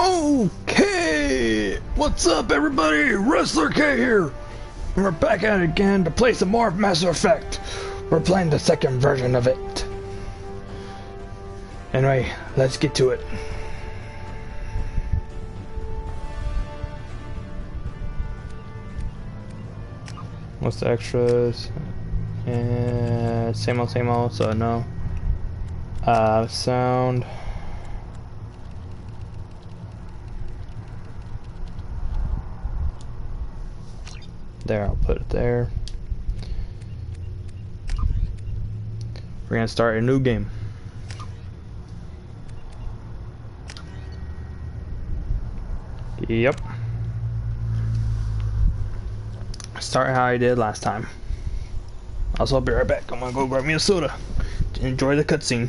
Okay, what's up everybody? Wrestler K here. And we're back at it again to play some more of Mass Effect. We're playing the second version of it. Anyway, let's get to it. What's the extras? Same old, so no. Sound. There, I'll put it there. We're gonna start a new game. Yep. Start how I did last time. Also, I'll be right back. I'm gonna go grab me a soda to enjoy the cutscene.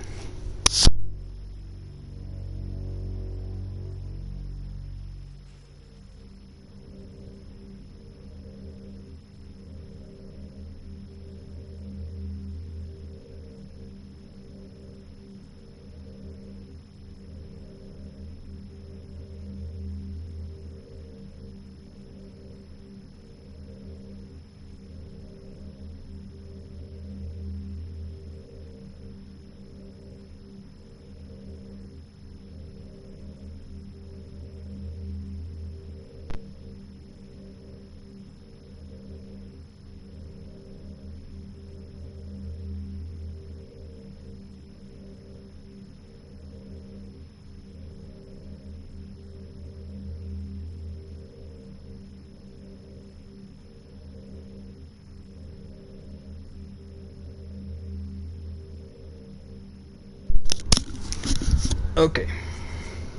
Okay,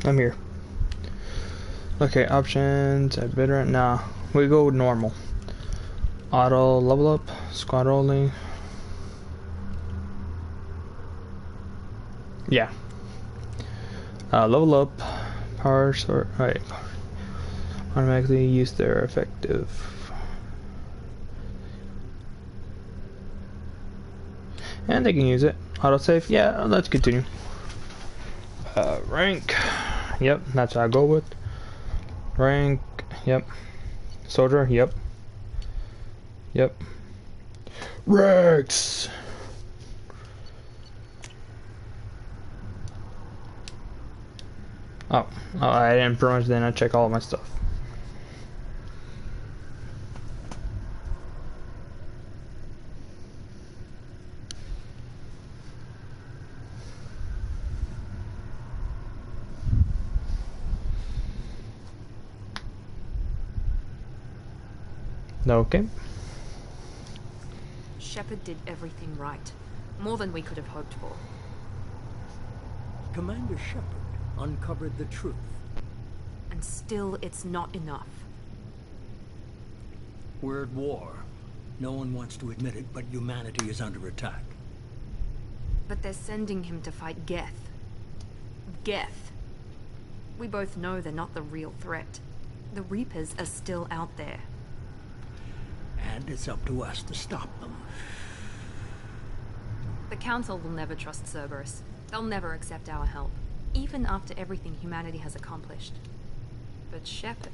I'm here. Okay, options, add veteran. Nah, we go with normal. Auto level up, squad rolling. Yeah. Level up, power sort. Right. Automatically use their effective. And they can use it. Autosave. Yeah, let's continue. Rank, yep, that's what I go with. Rank, yep. Soldier, yep. Yep. Rex! Oh, I didn't pretty much then I check all of my stuff. Okay. Shepard did everything right. More than we could have hoped for. Commander Shepard uncovered the truth. And still, it's not enough. We're at war. No one wants to admit it, but humanity is under attack. But they're sending him to fight Geth. Geth. We both know they're not the real threat. The Reapers are still out there. And it's up to us to stop them. The Council will never trust Cerberus. They'll never accept our help, even after everything humanity has accomplished. But Shepard,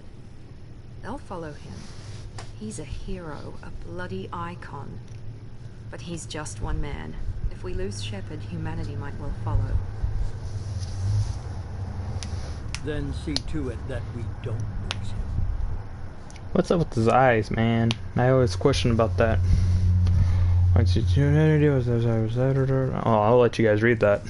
they'll follow him. He's a hero, a bloody icon. But he's just one man. If we lose Shepard, humanity might well follow. Then see to it that we don't lose him. What's up with his eyes, man? I always question about that. Oh, I'll let you guys read that.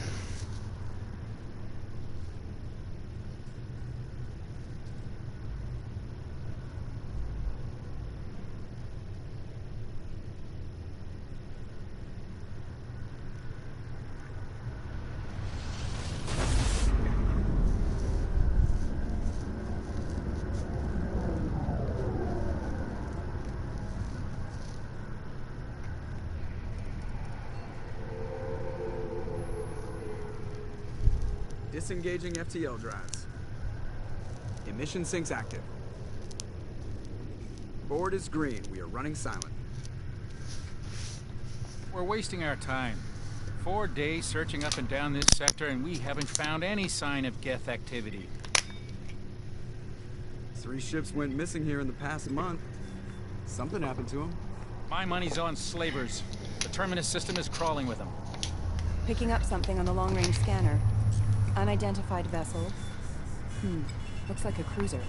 Disengaging FTL drives. Emission sinks active. Board is green. We are running silent. We're wasting our time. 4 days searching up and down this sector, and we haven't found any sign of Geth activity. 3 ships went missing here in the past month. Something happened to them. My money's on slavers. The terminus system is crawling with them. Picking up something on the long-range scanner. Unidentified vessel. Looks like a cruiser.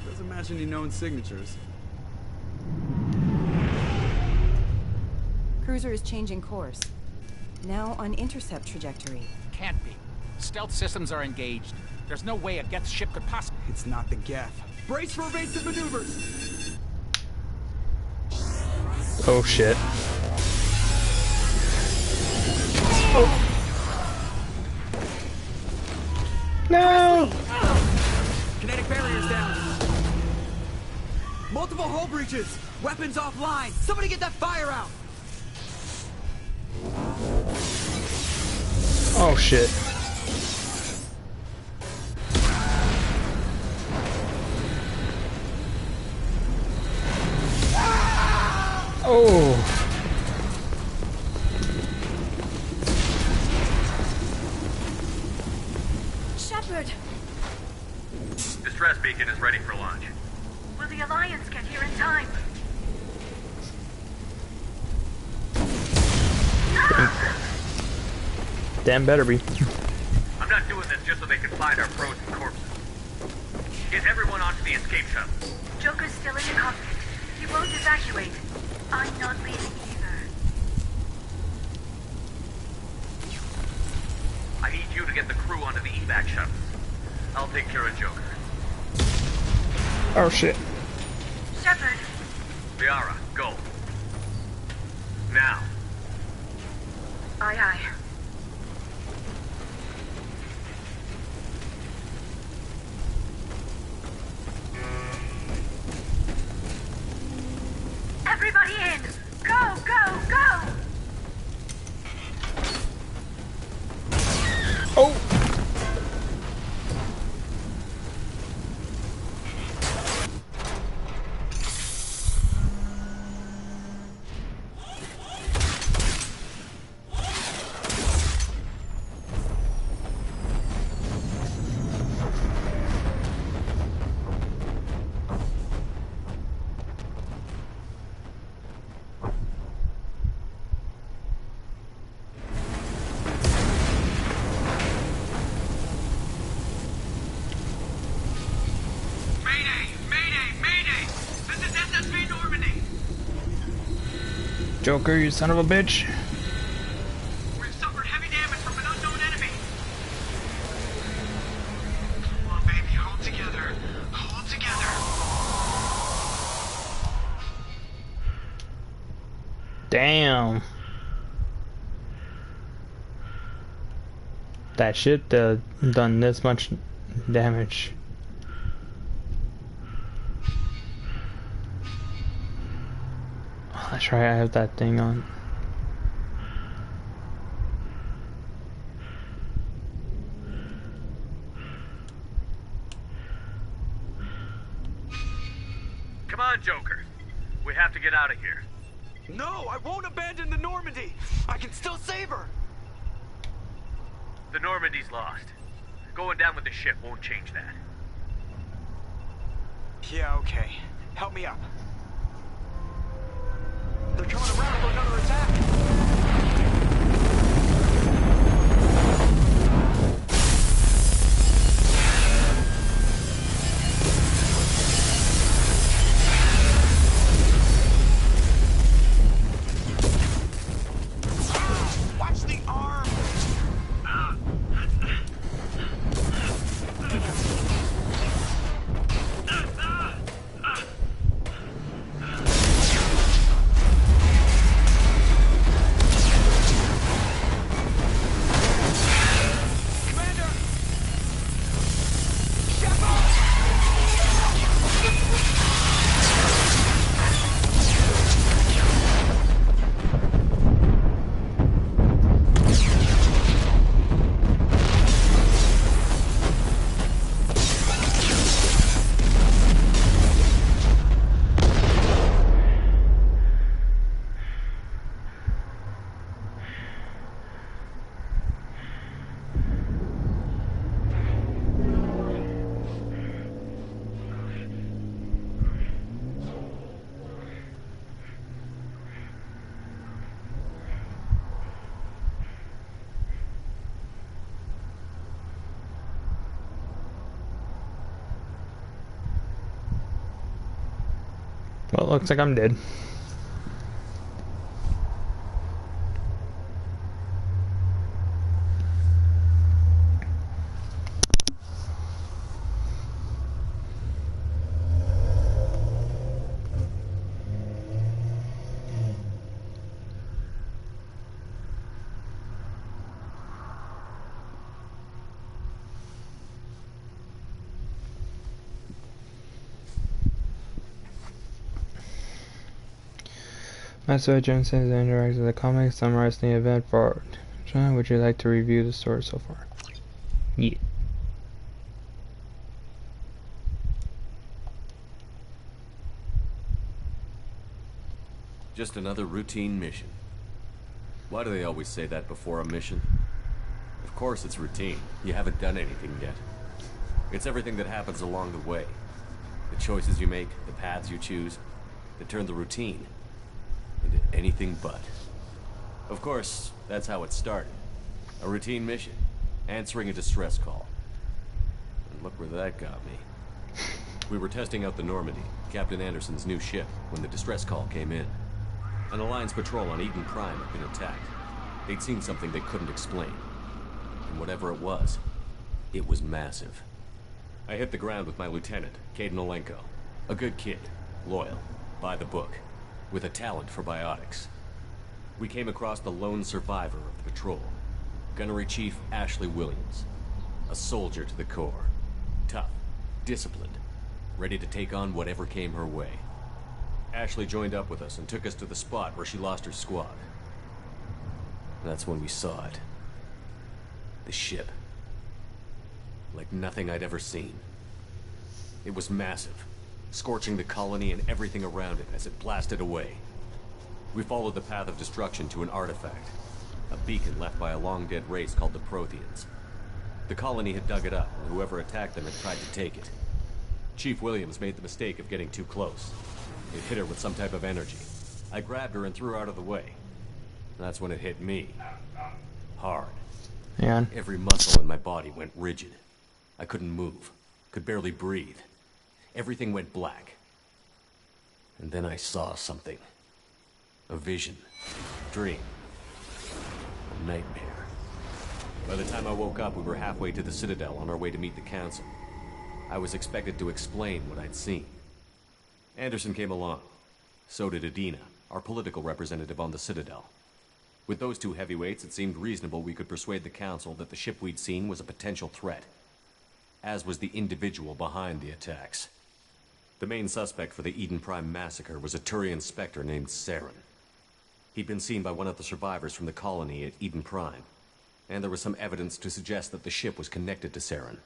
Doesn't match any known signatures. Cruiser is changing course. Now on intercept trajectory. Can't be. Stealth systems are engaged. There's no way a Geth ship could possibly... It's not the Geth. Brace for evasive maneuvers! Oh shit. No! Kinetic barriers down. Multiple hull breaches. Weapons offline. Somebody get that fire out. Oh shit. Oh. Shepard! Distress beacon is ready for launch. Will the Alliance get here in time? Damn better be. I'm not doing this just so they can find our frozen corpses. Get everyone onto the escape shuttle. Joker's still in the cockpit. He won't evacuate. I'm not leaving either. I need you to get the crew onto the evac shuttle. I'll take care of Joker. Oh shit. Shepard! Liara, go. Now. Aye, aye. Everybody in! Go, go, go! Oh! Joker, you son of a bitch. We've suffered heavy damage from an unknown enemy. Come on, baby, hold together. Hold together. Damn. That shit done this much damage. That's right, I have that thing on. Come on, Joker. We have to get out of here. No, I won't abandon the Normandy. I can still save her. The Normandy's lost. Going down with the ship won't change that. Yeah, okay. Help me up. They're coming around for another attack. Watch the arm. Well, it looks like I'm dead. Master Jones says interacts with the comics, summarizing the event for. John, would you like to review the story so far? Yeah. Just another routine mission. Why do they always say that before a mission? Of course it's routine. You haven't done anything yet. It's everything that happens along the way. The choices you make, the paths you choose, that turn the routine into anything but. Of course, that's how it started. A routine mission. Answering a distress call. And look where that got me. We were testing out the Normandy, Captain Anderson's new ship, when the distress call came in. An Alliance patrol on Eden Prime had been attacked. They'd seen something they couldn't explain. And whatever it was massive. I hit the ground with my lieutenant, Caden Olenko. A good kid, loyal, by the book, with a talent for biotics. We came across the lone survivor of the patrol, Gunnery Chief Ashley Williams. A soldier to the core. Tough, disciplined, ready to take on whatever came her way. Ashley joined up with us and took us to the spot where she lost her squad. That's when we saw it. The ship. Like nothing I'd ever seen. It was massive, scorching the colony and everything around it as it blasted away. We followed the path of destruction to an artifact, a beacon left by a long-dead race called the Protheans. The colony had dug it up, and whoever attacked them had tried to take it. Chief Williams made the mistake of getting too close. It hit her with some type of energy. I grabbed her and threw her out of the way. That's when it hit me. Hard. Yeah. Every muscle in my body went rigid. I couldn't move. Could barely breathe. Everything went black. And then I saw something. A vision. A dream. A nightmare. By the time I woke up, we were halfway to the Citadel on our way to meet the Council. I was expected to explain what I'd seen. Anderson came along. So did Adina, our political representative on the Citadel. With those two heavyweights, it seemed reasonable we could persuade the Council that the ship we'd seen was a potential threat. As was the individual behind the attacks. The main suspect for the Eden Prime massacre was a Turian Spectre named Saren. He'd been seen by one of the survivors from the colony at Eden Prime, and there was some evidence to suggest that the ship was connected to Saren.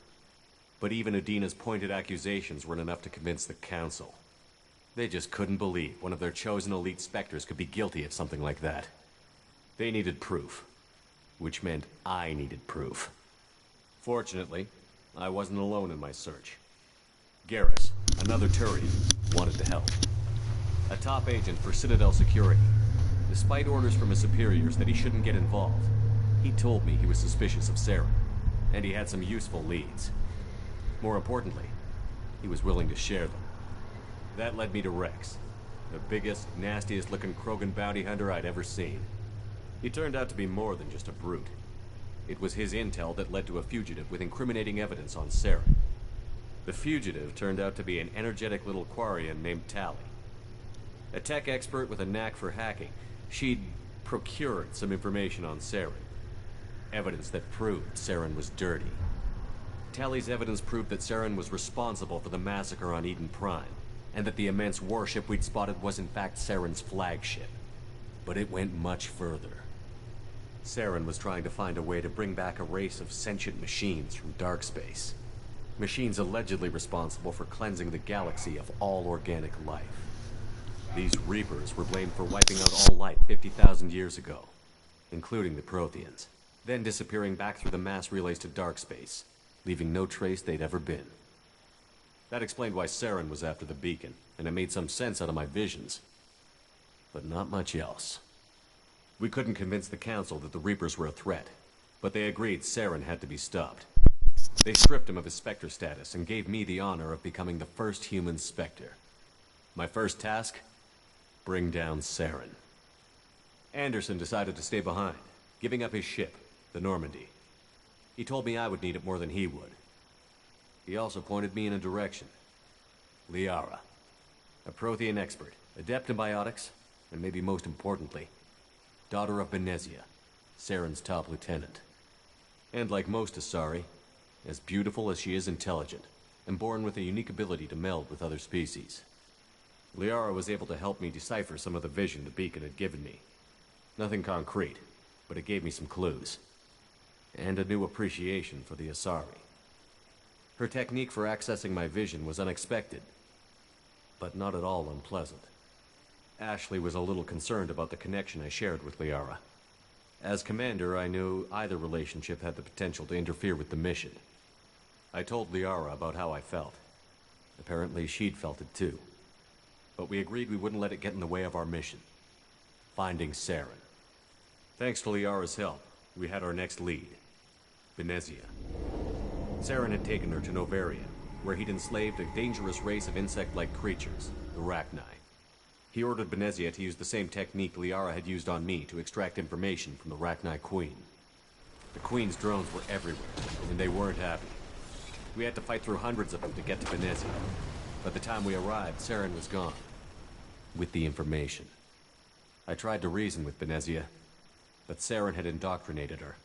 But even Adina's pointed accusations weren't enough to convince the Council. They just couldn't believe one of their chosen elite Spectres could be guilty of something like that. They needed proof, which meant I needed proof. Fortunately, I wasn't alone in my search. Garrus, another Turian, wanted to help. A top agent for Citadel Security. Despite orders from his superiors that he shouldn't get involved, he told me he was suspicious of Saren, and he had some useful leads. More importantly, he was willing to share them. That led me to Rex, the biggest, nastiest-looking Krogan bounty hunter I'd ever seen. He turned out to be more than just a brute. It was his intel that led to a fugitive with incriminating evidence on Saren. The fugitive turned out to be an energetic little Quarian named Tally. A tech expert with a knack for hacking, she'd procured some information on Saren. Evidence that proved Saren was dirty. Tally's evidence proved that Saren was responsible for the massacre on Eden Prime, and that the immense warship we'd spotted was in fact Saren's flagship. But it went much further. Saren was trying to find a way to bring back a race of sentient machines from dark space. Machines allegedly responsible for cleansing the galaxy of all organic life. These Reapers were blamed for wiping out all life 50,000 years ago, including the Protheans, then disappearing back through the mass relays to dark space, leaving no trace they'd ever been. That explained why Saren was after the beacon, and it made some sense out of my visions. But not much else. We couldn't convince the Council that the Reapers were a threat, but they agreed Saren had to be stopped. They stripped him of his Spectre status and gave me the honor of becoming the first human Spectre. My first task? Bring down Saren. Anderson decided to stay behind, giving up his ship, the Normandy. He told me I would need it more than he would. He also pointed me in a direction. Liara. A Prothean expert, adept in biotics, and maybe most importantly, daughter of Benezia, Saren's top lieutenant. And like most Asari, as beautiful as she is intelligent, and born with a unique ability to meld with other species. Liara was able to help me decipher some of the vision the beacon had given me. Nothing concrete, but it gave me some clues. And a new appreciation for the Asari. Her technique for accessing my vision was unexpected, but not at all unpleasant. Ashley was a little concerned about the connection I shared with Liara. As commander, I knew either relationship had the potential to interfere with the mission. I told Liara about how I felt. Apparently she'd felt it too. But we agreed we wouldn't let it get in the way of our mission. Finding Saren. Thanks to Liara's help, we had our next lead. Benezia. Saren had taken her to Novaria, where he'd enslaved a dangerous race of insect-like creatures, the Rachni. He ordered Benezia to use the same technique Liara had used on me to extract information from the Rachni Queen. The Queen's drones were everywhere, and they weren't happy. We had to fight through hundreds of them to get to Benezia. By the time we arrived, Saren was gone. With the information. I tried to reason with Benezia, but Saren had indoctrinated her.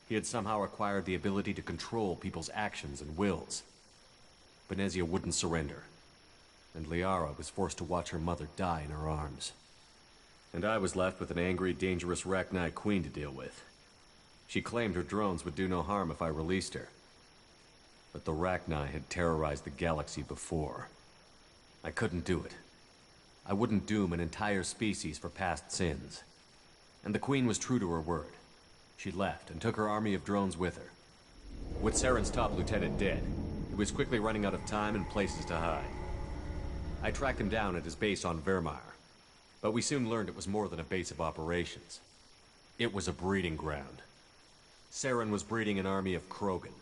He had somehow acquired the ability to control people's actions and wills. Benezia wouldn't surrender, and Liara was forced to watch her mother die in her arms. And I was left with an angry, dangerous Rachni Queen to deal with. She claimed her drones would do no harm if I released her. But the Rachni had terrorized the galaxy before. I couldn't do it. I wouldn't doom an entire species for past sins. And the Queen was true to her word. She left and took her army of drones with her. With Saren's top lieutenant dead, he was quickly running out of time and places to hide. I tracked him down at his base on Vermeer, but we soon learned it was more than a base of operations. It was a breeding ground. Saren was breeding an army of Krogan.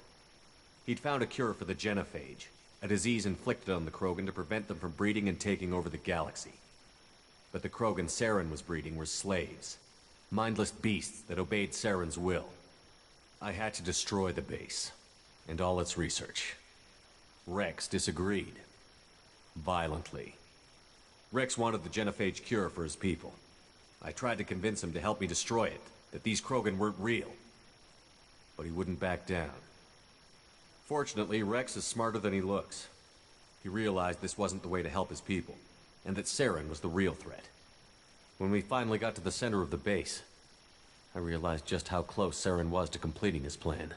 He'd found a cure for the genophage, a disease inflicted on the Krogan to prevent them from breeding and taking over the galaxy. But the Krogan Saren was breeding were slaves. Mindless beasts that obeyed Saren's will. I had to destroy the base, and all its research. Rex disagreed. Violently. Rex wanted the genophage cure for his people. I tried to convince him to help me destroy it, that these Krogan weren't real. But he wouldn't back down. Fortunately, Rex is smarter than he looks. He realized this wasn't the way to help his people, and that Saren was the real threat. When we finally got to the center of the base, I realized just how close Saren was to completing his plan.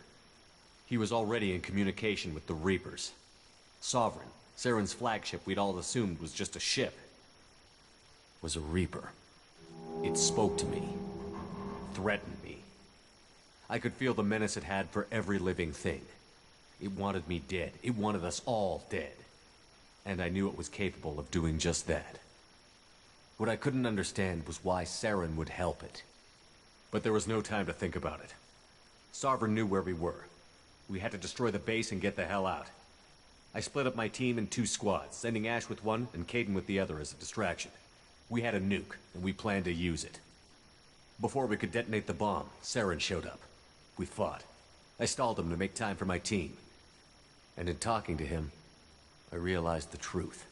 He was already in communication with the Reapers. Sovereign, Saren's flagship we'd all assumed was just a ship, was a Reaper. It spoke to me, threatened me. I could feel the menace it had for every living thing. It wanted me dead. It wanted us all dead. And I knew it was capable of doing just that. What I couldn't understand was why Saren would help it. But there was no time to think about it. Sovereign knew where we were. We had to destroy the base and get the hell out. I split up my team in 2 squads, sending Ash with one and Caden with the other as a distraction. We had a nuke, and we planned to use it. Before we could detonate the bomb, Saren showed up. We fought. I stalled him to make time for my team. And in talking to him, I realized the truth.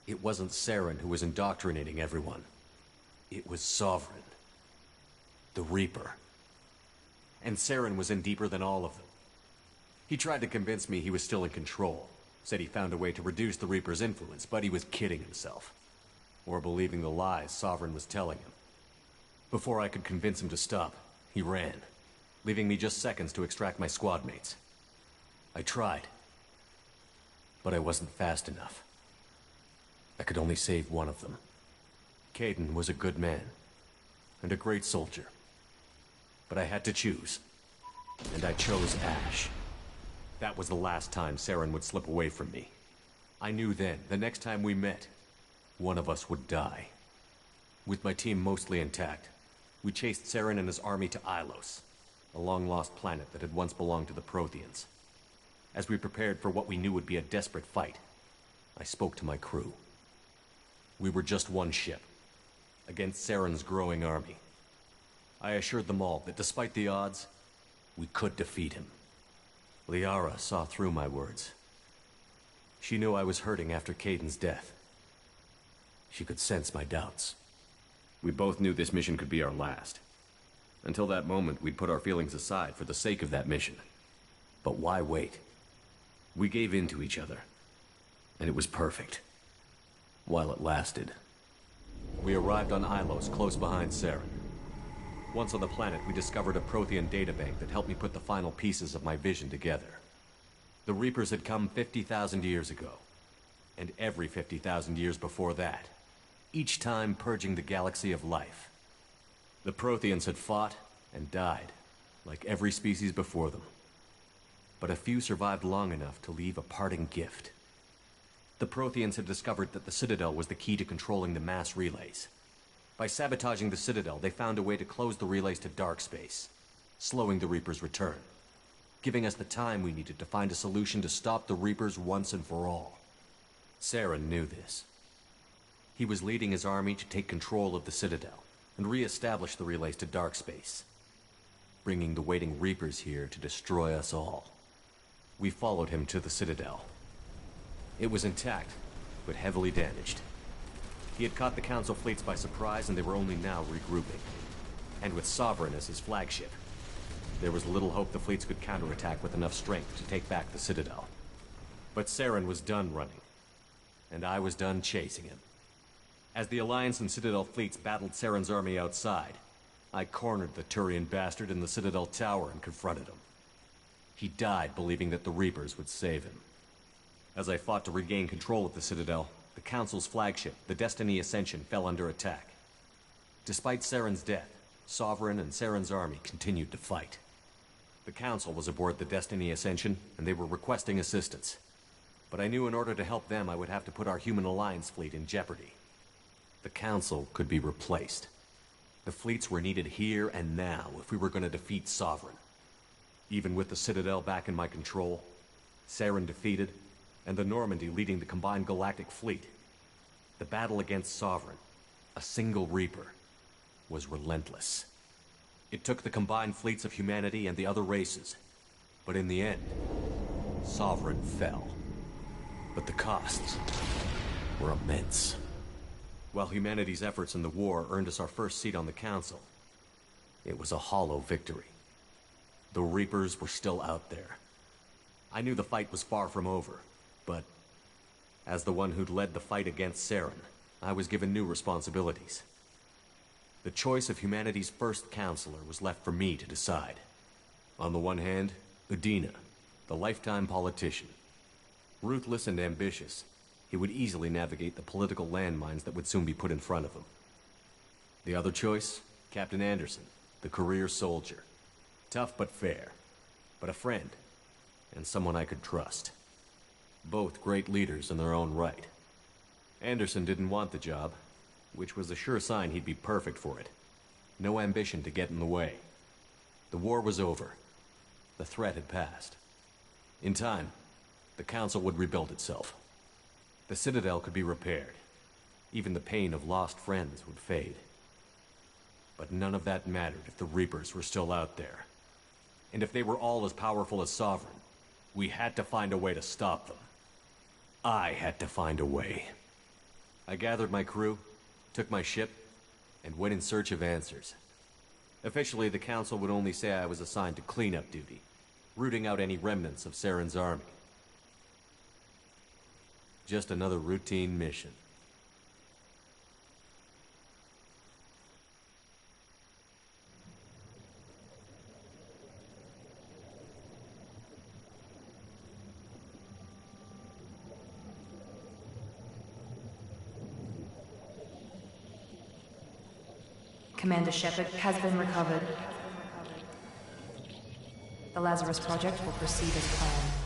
It wasn't Saren who was indoctrinating everyone. It was Sovereign. The Reaper. And Saren was in deeper than all of them. He tried to convince me he was still in control. Said he found a way to reduce the Reaper's influence, but he was kidding himself. Or believing the lies Sovereign was telling him. Before I could convince him to stop, he ran, leaving me just seconds to extract my squad mates. I tried, but I wasn't fast enough. I could only save one of them. Caden was a good man, and a great soldier. But I had to choose, and I chose Ash. That was the last time Saren would slip away from me. I knew then, the next time we met, one of us would die. With my team mostly intact, we chased Saren and his army to Ilos, a long-lost planet that had once belonged to the Protheans. As we prepared for what we knew would be a desperate fight, I spoke to my crew. We were just one ship, against Saren's growing army. I assured them all that despite the odds, we could defeat him. Liara saw through my words. She knew I was hurting after Caden's death. She could sense my doubts. We both knew this mission could be our last. Until that moment, we'd put our feelings aside for the sake of that mission. But why wait? We gave in to each other. And it was perfect. While it lasted. We arrived on Ilos, close behind Saren. Once on the planet, we discovered a Prothean databank that helped me put the final pieces of my vision together. The Reapers had come 50,000 years ago. And every 50,000 years before that. Each time purging the galaxy of life. The Protheans had fought and died, like every species before them. But a few survived long enough to leave a parting gift. The Protheans had discovered that the Citadel was the key to controlling the mass relays. By sabotaging the Citadel, they found a way to close the relays to dark space, slowing the Reapers' return, giving us the time we needed to find a solution to stop the Reapers once and for all. Saren knew this. He was leading his army to take control of the Citadel and re-establish the relays to dark space, bringing the waiting Reapers here to destroy us all. We followed him to the Citadel. It was intact, but heavily damaged. He had caught the Council fleets by surprise, and they were only now regrouping. And with Sovereign as his flagship, there was little hope the fleets could counterattack with enough strength to take back the Citadel. But Saren was done running, and I was done chasing him. As the Alliance and Citadel fleets battled Saren's army outside, I cornered the Turian bastard in the Citadel tower and confronted him. He died believing that the Reapers would save him. As I fought to regain control of the Citadel, the Council's flagship, the Destiny Ascension, fell under attack. Despite Saren's death, Sovereign and Saren's army continued to fight. The Council was aboard the Destiny Ascension, and they were requesting assistance. But I knew in order to help them, I would have to put our Human Alliance fleet in jeopardy. The Council could be replaced. The fleets were needed here and now if we were going to defeat Sovereign. Even with the Citadel back in my control, Saren defeated, and the Normandy leading the combined galactic fleet, the battle against Sovereign, a single Reaper, was relentless. It took the combined fleets of humanity and the other races, but in the end, Sovereign fell. But the costs were immense. While humanity's efforts in the war earned us our first seat on the Council, it was a hollow victory. The Reapers were still out there. I knew the fight was far from over, but as the one who'd led the fight against Saren, I was given new responsibilities. The choice of humanity's first counselor was left for me to decide. On the one hand, Udina, the lifetime politician. Ruthless and ambitious, he would easily navigate the political landmines that would soon be put in front of him. The other choice, Captain Anderson, the career soldier. Tough but fair, but a friend, and someone I could trust. Both great leaders in their own right. Anderson didn't want the job, which was a sure sign he'd be perfect for it. No ambition to get in the way. The war was over. The threat had passed. In time, the Council would rebuild itself. The Citadel could be repaired. Even the pain of lost friends would fade. But none of that mattered if the Reapers were still out there. And if they were all as powerful as Sovereign, we had to find a way to stop them. I had to find a way. I gathered my crew, took my ship, and went in search of answers. Officially, the Council would only say I was assigned to cleanup duty, rooting out any remnants of Saren's army. Just another routine mission. Commander Shepard has been recovered. The Lazarus Project will proceed as planned.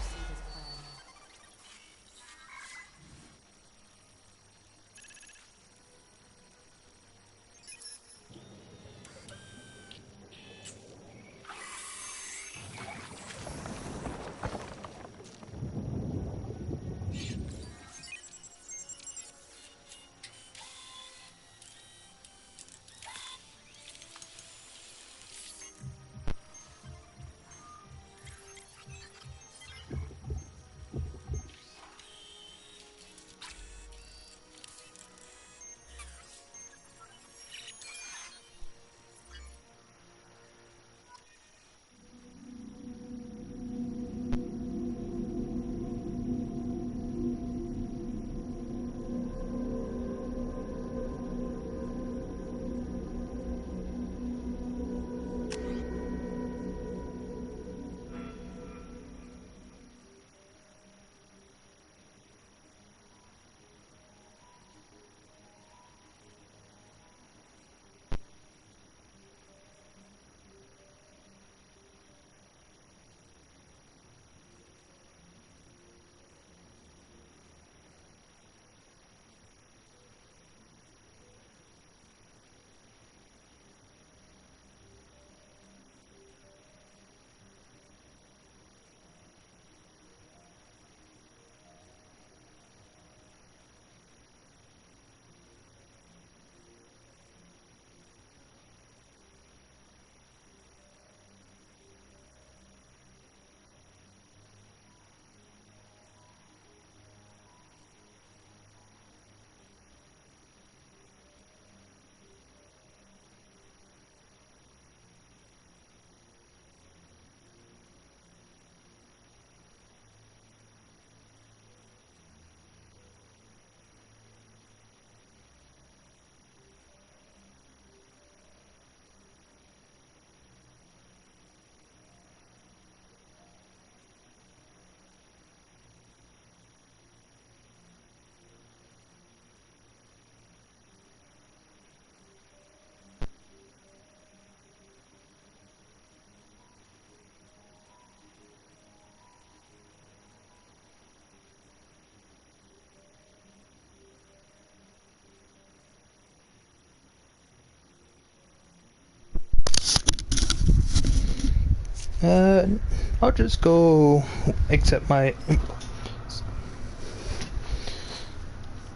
I'll just go accept my...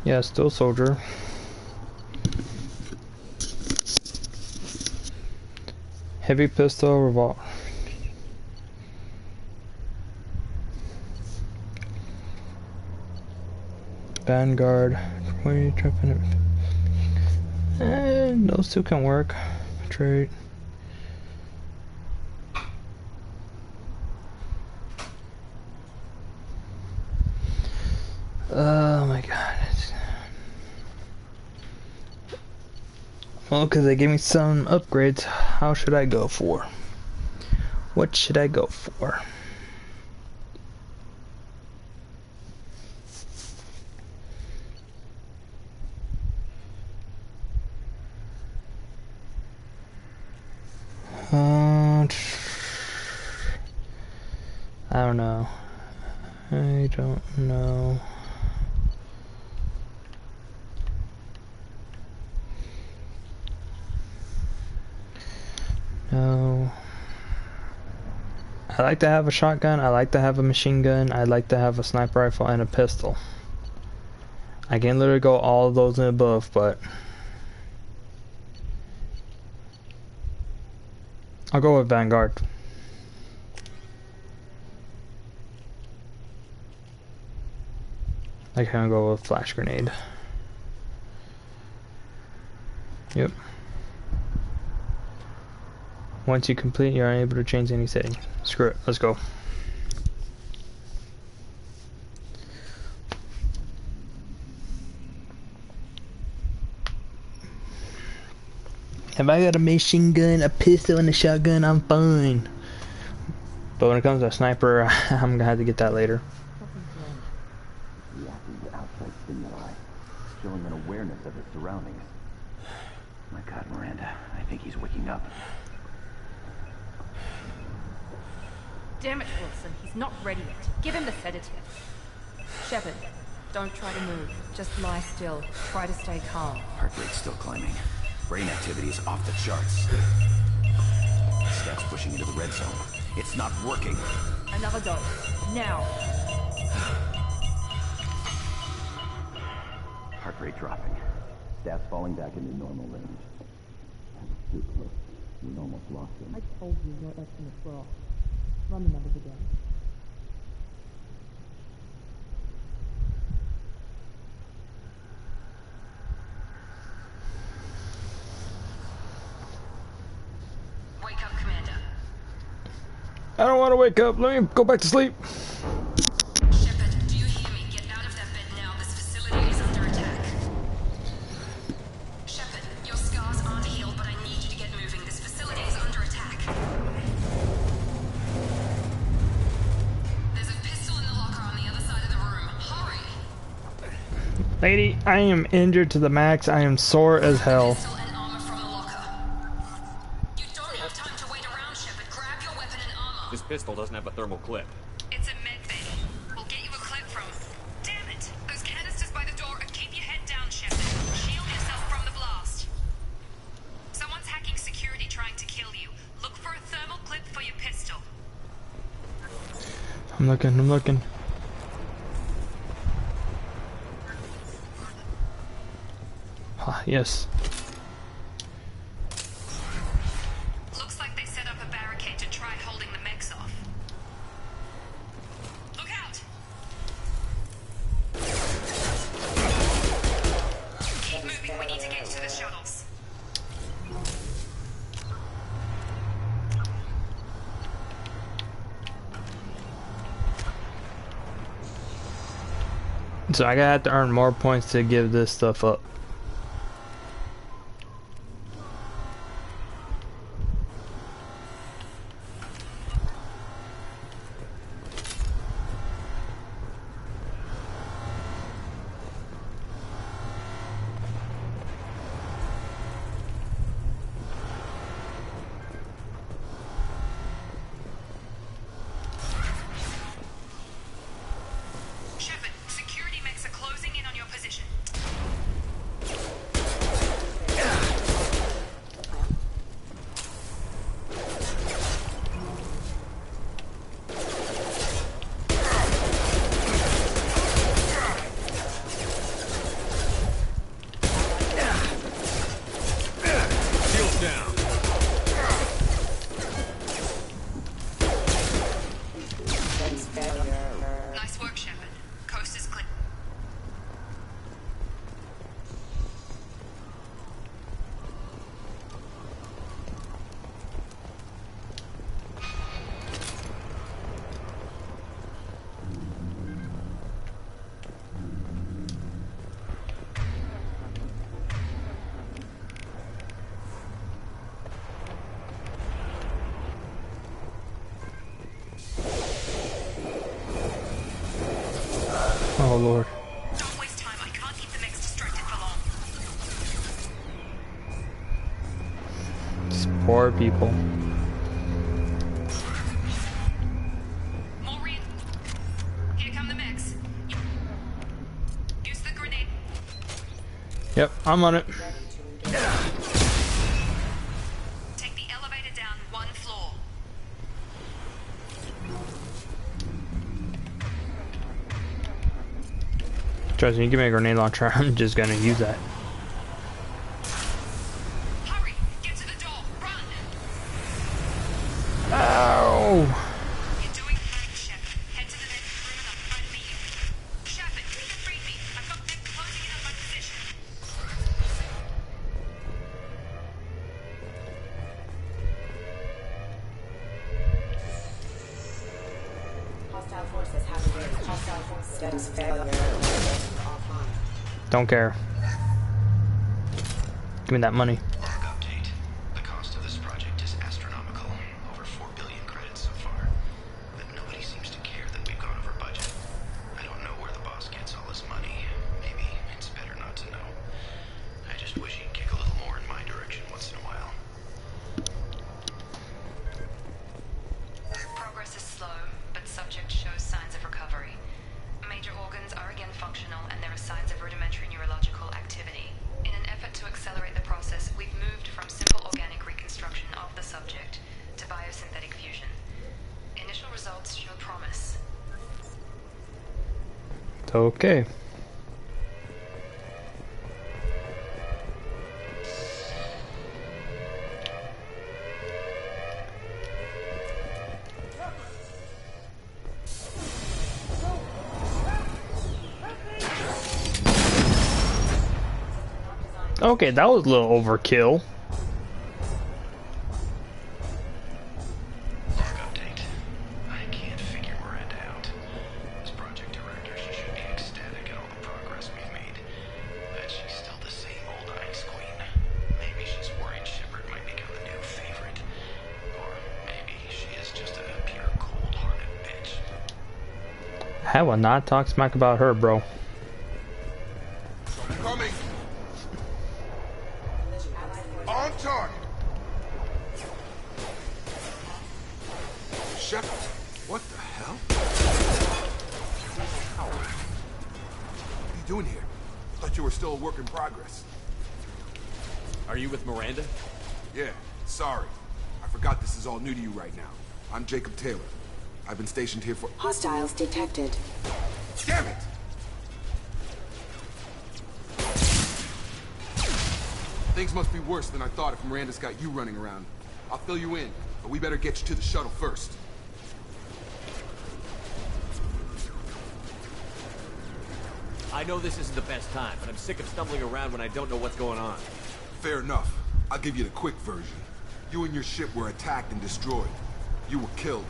Yeah, still soldier. Heavy pistol, revolver. Vanguard. 20 tripping. And those two can work. Trade. Oh my god. Well, because they gave me some upgrades, how should I go for? What should I go for? I don't know. I don't know. No. I like to have a shotgun, I like to have a machine gun, I like to have a sniper rifle and a pistol. I can literally go all of those and above, but I'll go with Vanguard. I can go with flash grenade. Yep. Once you complete, you're unable to change any setting. Screw it, let's go. If I got a machine gun, a pistol, and a shotgun, I'm fine. But when it comes to a sniper, I'm gonna have to get that later. Reacting to outside stimuli, showing an awareness of his surroundings. My God, Miranda, I think he's waking up. Damn it, Wilson. He's not ready yet. Give him the sedative. Shepard, don't try to move. Just lie still. Try to stay calm. Heart rate's still climbing. Brain activity is off the charts. Steps pushing into the red zone. It's not working. Another dose. Now. Heart rate dropping. Stats falling back into normal range. Too close. We almost lost him. I told you your estimates were off. Run the numbers again. Wake up, Commander. I don't want to wake up. Let me go back to sleep. Shepard, do you hear me? Get out of that bed now. This facility is under attack. Shepard, your scars aren't healed, but I need you to get moving. This facility is under attack. There's a pistol in the locker on the other side of the room. Hurry! Lady, I am injured to the max. I am sore as hell. Pistol and armor from the locker. You don't have time to wait around, Shepard. Grab your weapon and armor. This pistol doesn't have a thermal clip. It's a med bay. We'll get you a clip from. Damn it! Those canisters by the door, and keep your head down, Shepard. Shield yourself from the blast. Someone's hacking security trying to kill you. Look for a thermal clip for your pistol. I'm looking, I'm looking. Ah, yes. Looks like they set up a barricade to try holding the mechs off. Look out! Keep moving, we need to get to the shuttles. So I gotta have to earn more points to give this stuff up. Shepard, security mechs are closing in on your position. Oh lord. Don't waste time. I can't keep the mix distracted for long. These poor people. Maureen, here come the mix. Use the grenade. Yep, I'm on it. Take the elevator down 1 floor. Trust me, you give me a grenade launcher, I'm just gonna use that. Hurry! Get to the door! Run! Ow! You're doing fine, Shep. Head to the next room and I'll try to meet you. Shep, you can read me. I've got them closing in on my position. Hostile forces have engaged. Hostile forces status failure. Don't care. Give me that money. Update. The cost of this project is astronomical. Over 4 billion credits so far. But nobody seems to care that we've gone over budget. I don't know where the boss gets all this money. Maybe it's better not to know. I just wish he'd kick a little more in my direction once in a while. Progress is slow, but subject shows signs of recovery. Major organs are again functional, and there are signs of rudimentary neurological activity. In an effort to accelerate the process, we've moved from simple organic reconstruction of the subject to biosynthetic fusion. Initial results show promise. Okay. Okay, that was a little overkill. Log update. I can't figure Miranda out. As project director, she should be ecstatic at all the progress we've made. But she's still the same old ice queen. Maybe she's worried Shepard might become the new favorite. Or maybe she is just a pure cold-hearted bitch. I will not talk smack about her, bro. Coming. On target. Shepard, what the hell? What are you doing here? I thought you were still a work in progress. Are you with Miranda? Yeah, sorry. I forgot this is all new to you right now. I'm Jacob Taylor. I've been stationed here for— Hostiles detected. Damn it! Things must be worse than I thought if Miranda's got you running around. I'll fill you in, but we better get you to the shuttle first. I know this isn't the best time, but I'm sick of stumbling around when I don't know what's going on. Fair enough. I'll give you the quick version. You and your ship were attacked and destroyed. You were killed.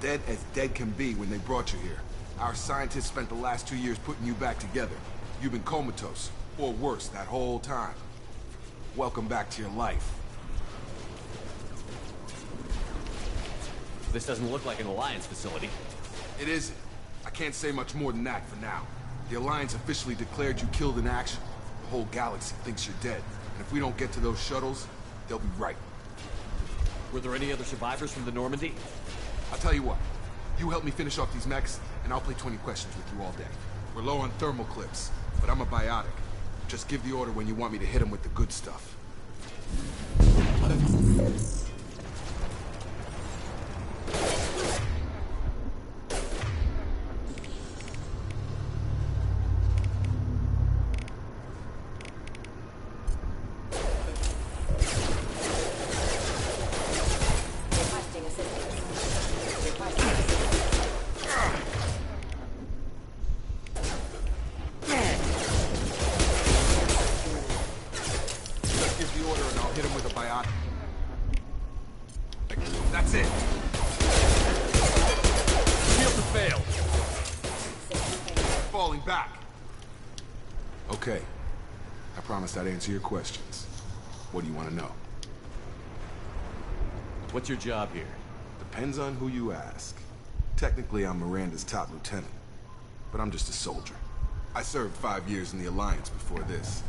Dead as dead can be when they brought you here. Our scientists spent the last 2 years putting you back together. You've been comatose, or worse, that whole time. Welcome back to your life. This doesn't look like an Alliance facility. It isn't. I can't say much more than that for now. The Alliance officially declared you killed in action. The whole galaxy thinks you're dead. And if we don't get to those shuttles, they'll be right. Were there any other survivors from the Normandy? I'll tell you what. You help me finish off these mechs, and I'll play 20 questions with you all day. We're low on thermal clips, but I'm a biotic. Just give the order when you want me to hit them with the good stuff. Requesting assistance. Requesting Just give the order and I'll hit him with a biotic. That's it. Shield to fail. Falling back. Okay. I promised I'd answer your questions. What do you want to know? What's your job here? Depends on who you ask. Technically, I'm Miranda's top lieutenant, but I'm just a soldier. I served 5 years in the Alliance before this.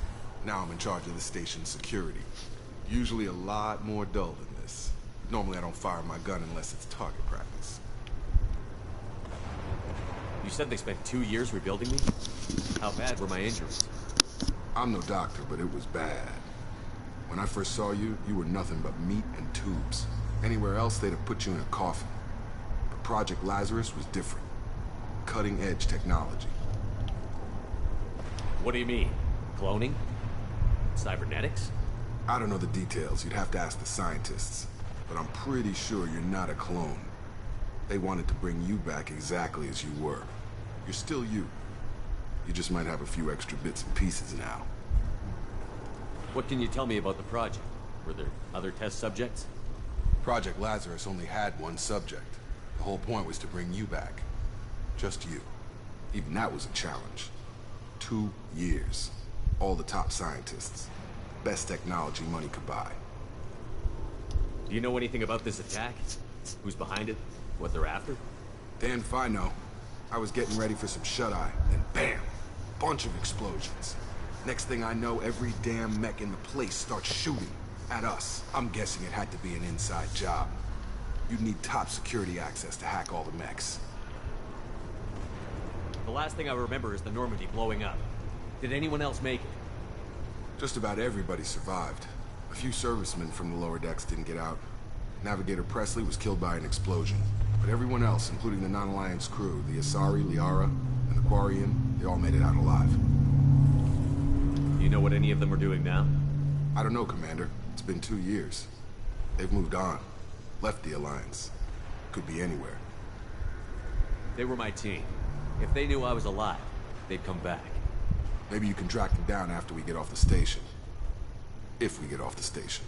Now I'm in charge of the station's security. Usually a lot more dull than this. Normally I don't fire my gun unless it's target practice. You said they spent 2 years rebuilding me? How bad were my injuries? I'm no doctor, but it was bad. When I first saw you, you were nothing but meat and tubes. Anywhere else, they'd have put you in a coffin. But Project Lazarus was different. Cutting-edge technology. What do you mean? Cloning? Cybernetics? I don't know the details. You'd have to ask the scientists. But I'm pretty sure you're not a clone. They wanted to bring you back exactly as you were. You're still you. You just might have a few extra bits and pieces now. What can you tell me about the project? Were there other test subjects? Project Lazarus only had one subject. The whole point was to bring you back. Just you. Even that was a challenge. 2 years. All the top scientists. Best technology money could buy. Do you know anything about this attack? Who's behind it? What they're after? Damn if I know. I was getting ready for some shut-eye, and bam! Bunch of explosions. Next thing I know, every damn mech in the place starts shooting at us. I'm guessing it had to be an inside job. You'd need top security access to hack all the mechs. The last thing I remember is the Normandy blowing up. Did anyone else make it? Just about everybody survived. A few servicemen from the lower decks didn't get out. Navigator Presley was killed by an explosion. But everyone else, including the non-Alliance crew, the Asari, Liara, and the Quarian, they all made it out alive. Do you know what any of them are doing now? I don't know, Commander. It's been 2 years. They've moved on. Left the Alliance. Could be anywhere. They were my team. If they knew I was alive, they'd come back. Maybe you can track them down after we get off the station. If we get off the station.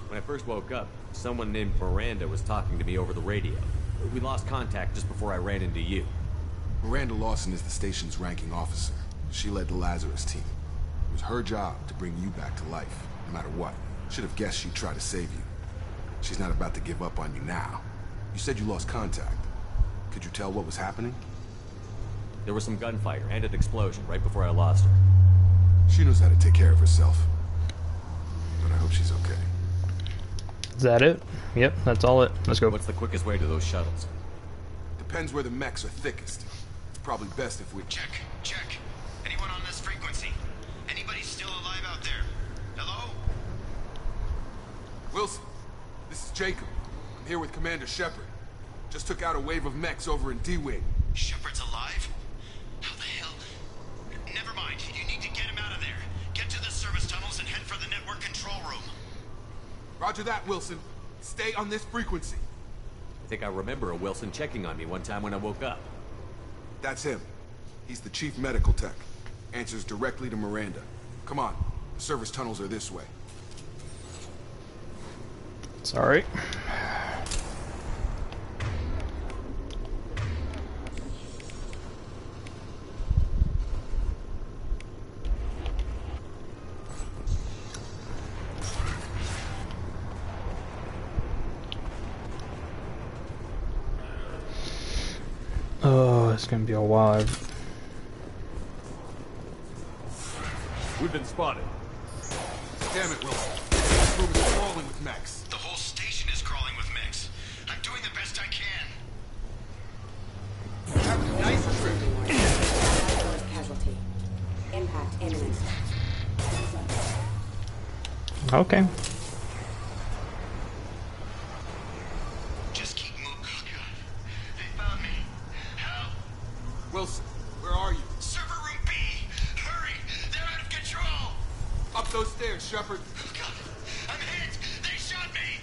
When I first woke up, someone named Miranda was talking to me over the radio. We lost contact just before I ran into you. Miranda Lawson is the station's ranking officer. She led the Lazarus team. It was her job to bring you back to life, no matter what. Should have guessed she'd try to save you. She's not about to give up on you now. You said you lost contact. Could you tell what was happening? There was some gunfire and an explosion right before I lost her. She knows how to take care of herself. But I hope she's okay. Is that it? Yep, that's all it. Let's go. What's the quickest way to those shuttles? Depends where the mechs are thickest. It's probably best if we... Check. Anyone on this frequency? Anybody still alive out there? Hello? Wilson, this is Jacob. I'm here with Commander Shepard. Just took out a wave of mechs over in D-Wing. Shepard's alive? How the hell? Never mind. You need to get him out of there. Get to the service tunnels and head for the network control room. Roger that, Wilson. Stay on this frequency. I think I remember a Wilson checking on me one time when I woke up. That's him. He's the chief medical tech. Answers directly to Miranda. Come on. The service tunnels are this way. Sorry. Oh, it's gonna be a while. We've been spotted. Damn it, Wilson. This room is crawling with mechs. The whole station is crawling with mechs. I'm doing the best I can. Have a nice trip. Casualty. Impact imminent. Okay. Just keep moving. Oh, God. They found me. Help! Wilson, where are you? Server room B! Hurry! They're out of control! Up those stairs, Shepard. Oh, God. I'm hit! They shot me!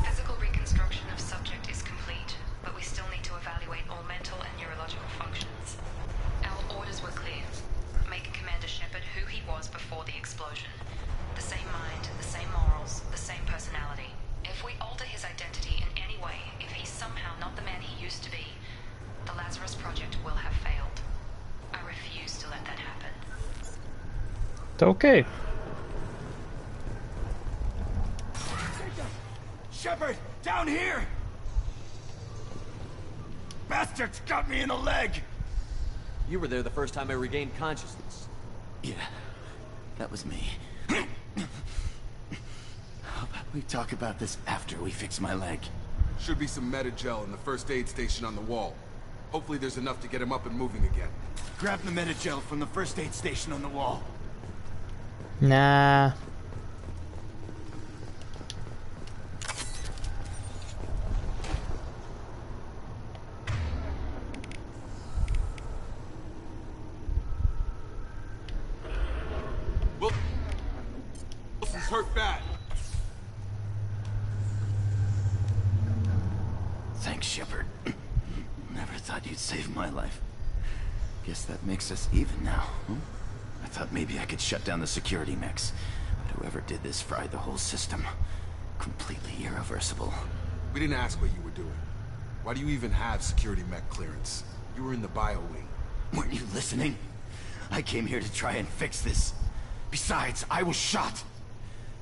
Physical reconstruction of subject is complete, but we still need to evaluate all mental and neurological functions. Our orders were clear. Make It's okay. Shepard, down here! Bastards got me in the leg! You were there the first time I regained consciousness. Yeah, that was me. How about we talk about this after we fix my leg? Should be some Metagel in the first aid station on the wall. Hopefully there's enough to get him up and moving again. Grab the Metagel from the first aid station on the wall. Nah. Wilson's hurt bad. Thanks, Shepard. Never thought you'd save my life. Guess that makes us even now, huh? I thought maybe I could shut down the security mechs, but whoever did this fried the whole system. Completely irreversible. We didn't ask what you were doing. Why do you even have security mech clearance? You were in the bio wing. Weren't you listening? I came here to try and fix this. Besides, I was shot.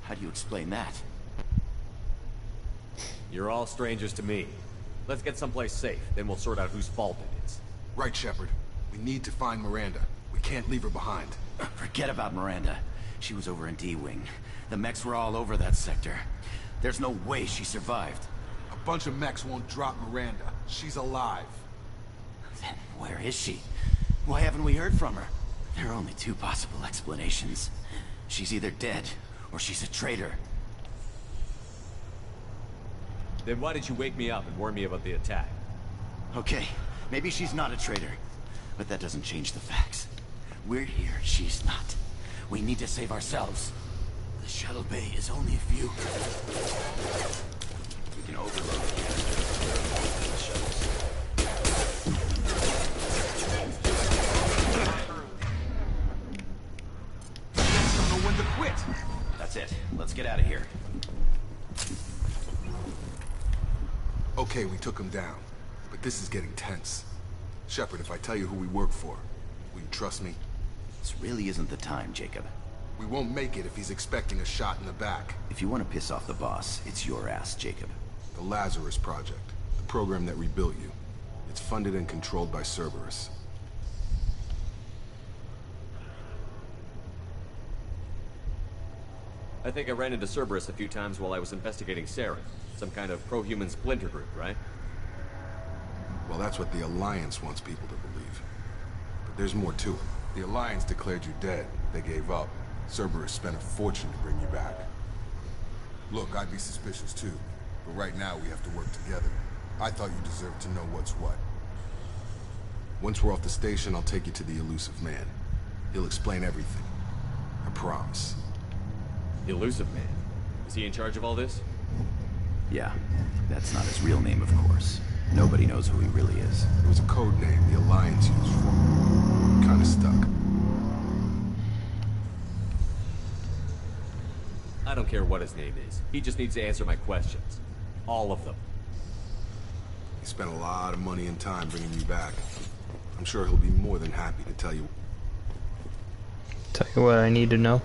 How do you explain that? You're all strangers to me. Let's get someplace safe, then we'll sort out whose fault it is. Right, Shepard. We need to find Miranda. We can't leave her behind. Forget about Miranda. She was over in D-Wing. The mechs were all over that sector. There's no way she survived. A bunch of mechs won't drop Miranda. She's alive. Then where is she? Why haven't we heard from her? There are only two possible explanations. She's either dead, or she's a traitor. Then why did you wake me up and warn me about the attack? Okay, maybe she's not a traitor. But that doesn't change the facts. We're here, she's not. We need to save ourselves. The shuttle bay is only a few. We can overload the shuttles. Don't know when to quit. That's it. Let's get out of here. Okay, we took him down. But this is getting tense. Shepard, if I tell you who we work for, will you trust me? This really isn't the time, Jacob. We won't make it if he's expecting a shot in the back. If you want to piss off the boss, it's your ass, Jacob. The Lazarus Project, the program that rebuilt you. It's funded and controlled by Cerberus. I think I ran into Cerberus a few times while I was investigating Saren. Some kind of pro-human splinter group, right? Well, that's what the Alliance wants people to believe. But there's more to it. The Alliance declared you dead. They gave up. Cerberus spent a fortune to bring you back. Look, I'd be suspicious too. But right now, we have to work together. I thought you deserved to know what's what. Once we're off the station, I'll take you to the elusive man. He'll explain everything. I promise. The elusive man? Is he in charge of all this? Yeah, that's not his real name, of course. Nobody knows who he really is. It was a code name the Alliance used for him. Kinda stuck. I don't care what his name is. He just needs to answer my questions. All of them. He spent a lot of money and time bringing you back. I'm sure he'll be more than happy to tell you. Tell you what I need to know.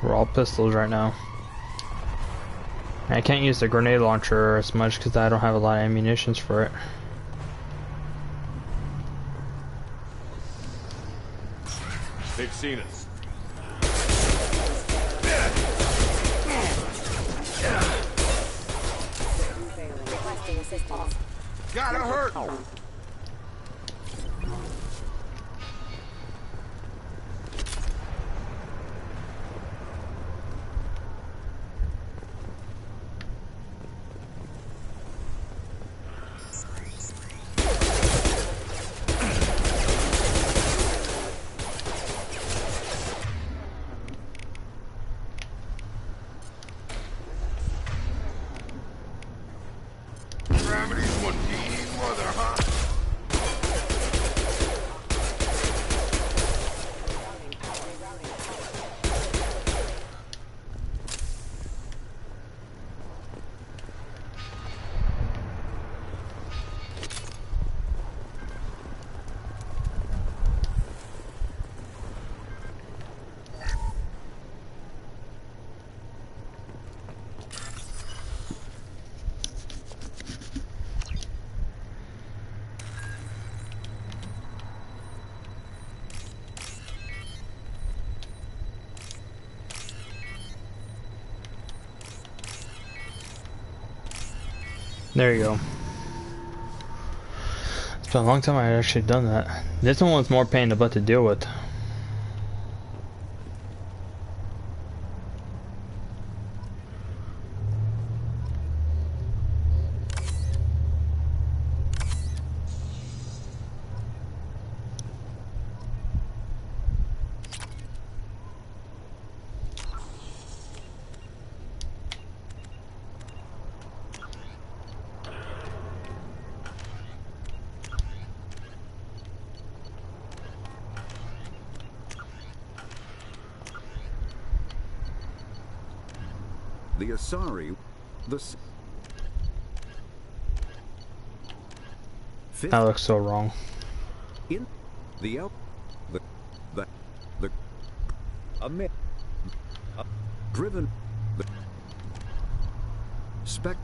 We're all pistols right now. I can't use the grenade launcher as much because I don't have a lot of ammunitions for it. They've seen us. Gotta hurt! Gravity's one mean mother, huh? There you go. It's been a long time I had actually done that. This one was more pain in the butt to deal with. The Asari, That looks so wrong. In the driven the spec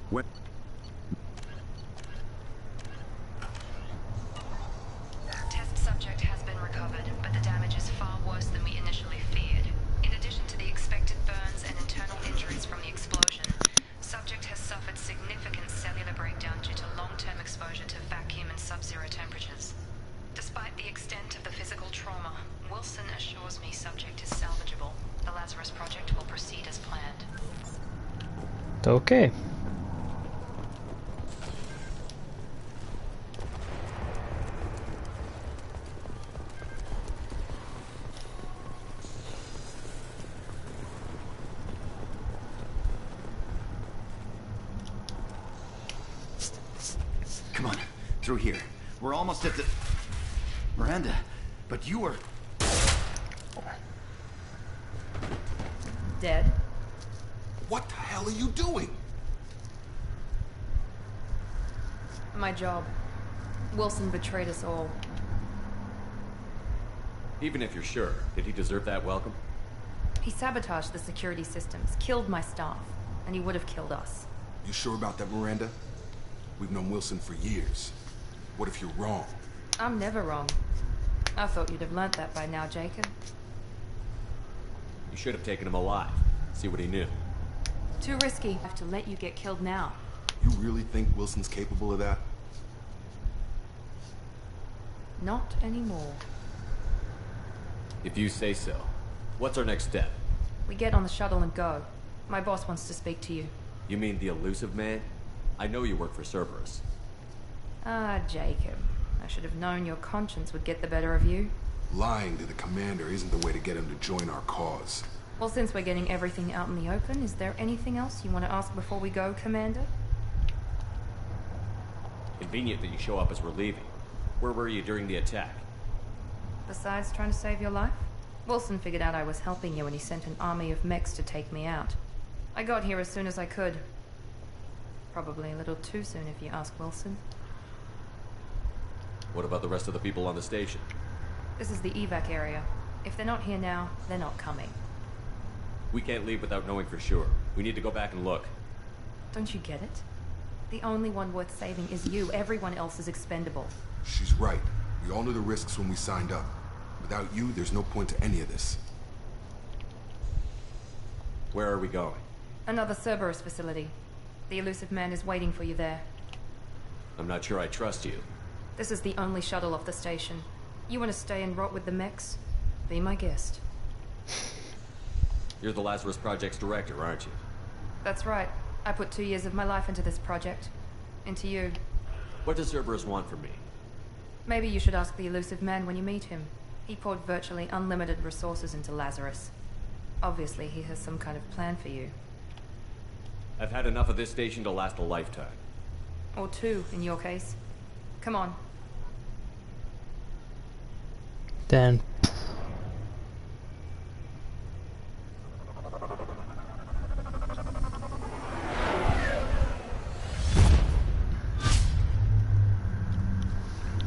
when Test subject has been recovered, but the damage is far worse than we initially feared. In addition to the expected burns and internal injuries from the explosion, subject has suffered significant cellular breakdown due to long-term exposure to vacuum and sub-zero temperatures. Despite the extent of the physical trauma, Wilson assures me subject is salvageable. The Lazarus Project will proceed as planned. Okay. Come on, through here. We're almost at the... Miranda, but you were... Dead? What the hell are you doing? My job. Wilson betrayed us all. Even if you're sure, did he deserve that welcome? He sabotaged the security systems, killed my staff, and he would have killed us. You sure about that, Miranda? We've known Wilson for years. What if you're wrong? I'm never wrong. I thought you'd have learnt that by now, Jacob. You should have taken him alive. See what he knew. Too risky. I have to let you get killed now. You really think Wilson's capable of that? Not anymore. If you say so. What's our next step? We get on the shuttle and go. My boss wants to speak to you. You mean the elusive man? I know you work for Cerberus. Ah, Jacob. I should have known your conscience would get the better of you. Lying to the commander isn't the way to get him to join our cause. Well, since we're getting everything out in the open, is there anything else you want to ask before we go, Commander? Convenient that you show up as we're leaving. Where were you during the attack? Besides trying to save your life? Wilson figured out I was helping you and he sent an army of mechs to take me out. I got here as soon as I could. Probably a little too soon if you ask Wilson. What about the rest of the people on the station? This is the evac area. If they're not here now, they're not coming. We can't leave without knowing for sure. We need to go back and look. Don't you get it? The only one worth saving is you. Everyone else is expendable. She's right. We all knew the risks when we signed up. Without you, there's no point to any of this. Where are we going? Another Cerberus facility. The elusive man is waiting for you there. I'm not sure I trust you. This is the only shuttle off the station. You want to stay and rot with the mechs? Be my guest. You're the Lazarus Project's director, aren't you? That's right. I put 2 years of my life into this project. Into you. What does Cerberus want from me? Maybe you should ask the elusive man when you meet him. He poured virtually unlimited resources into Lazarus. Obviously, he has some kind of plan for you. I've had enough of this station to last a lifetime. Or 2, in your case. Come on. Then.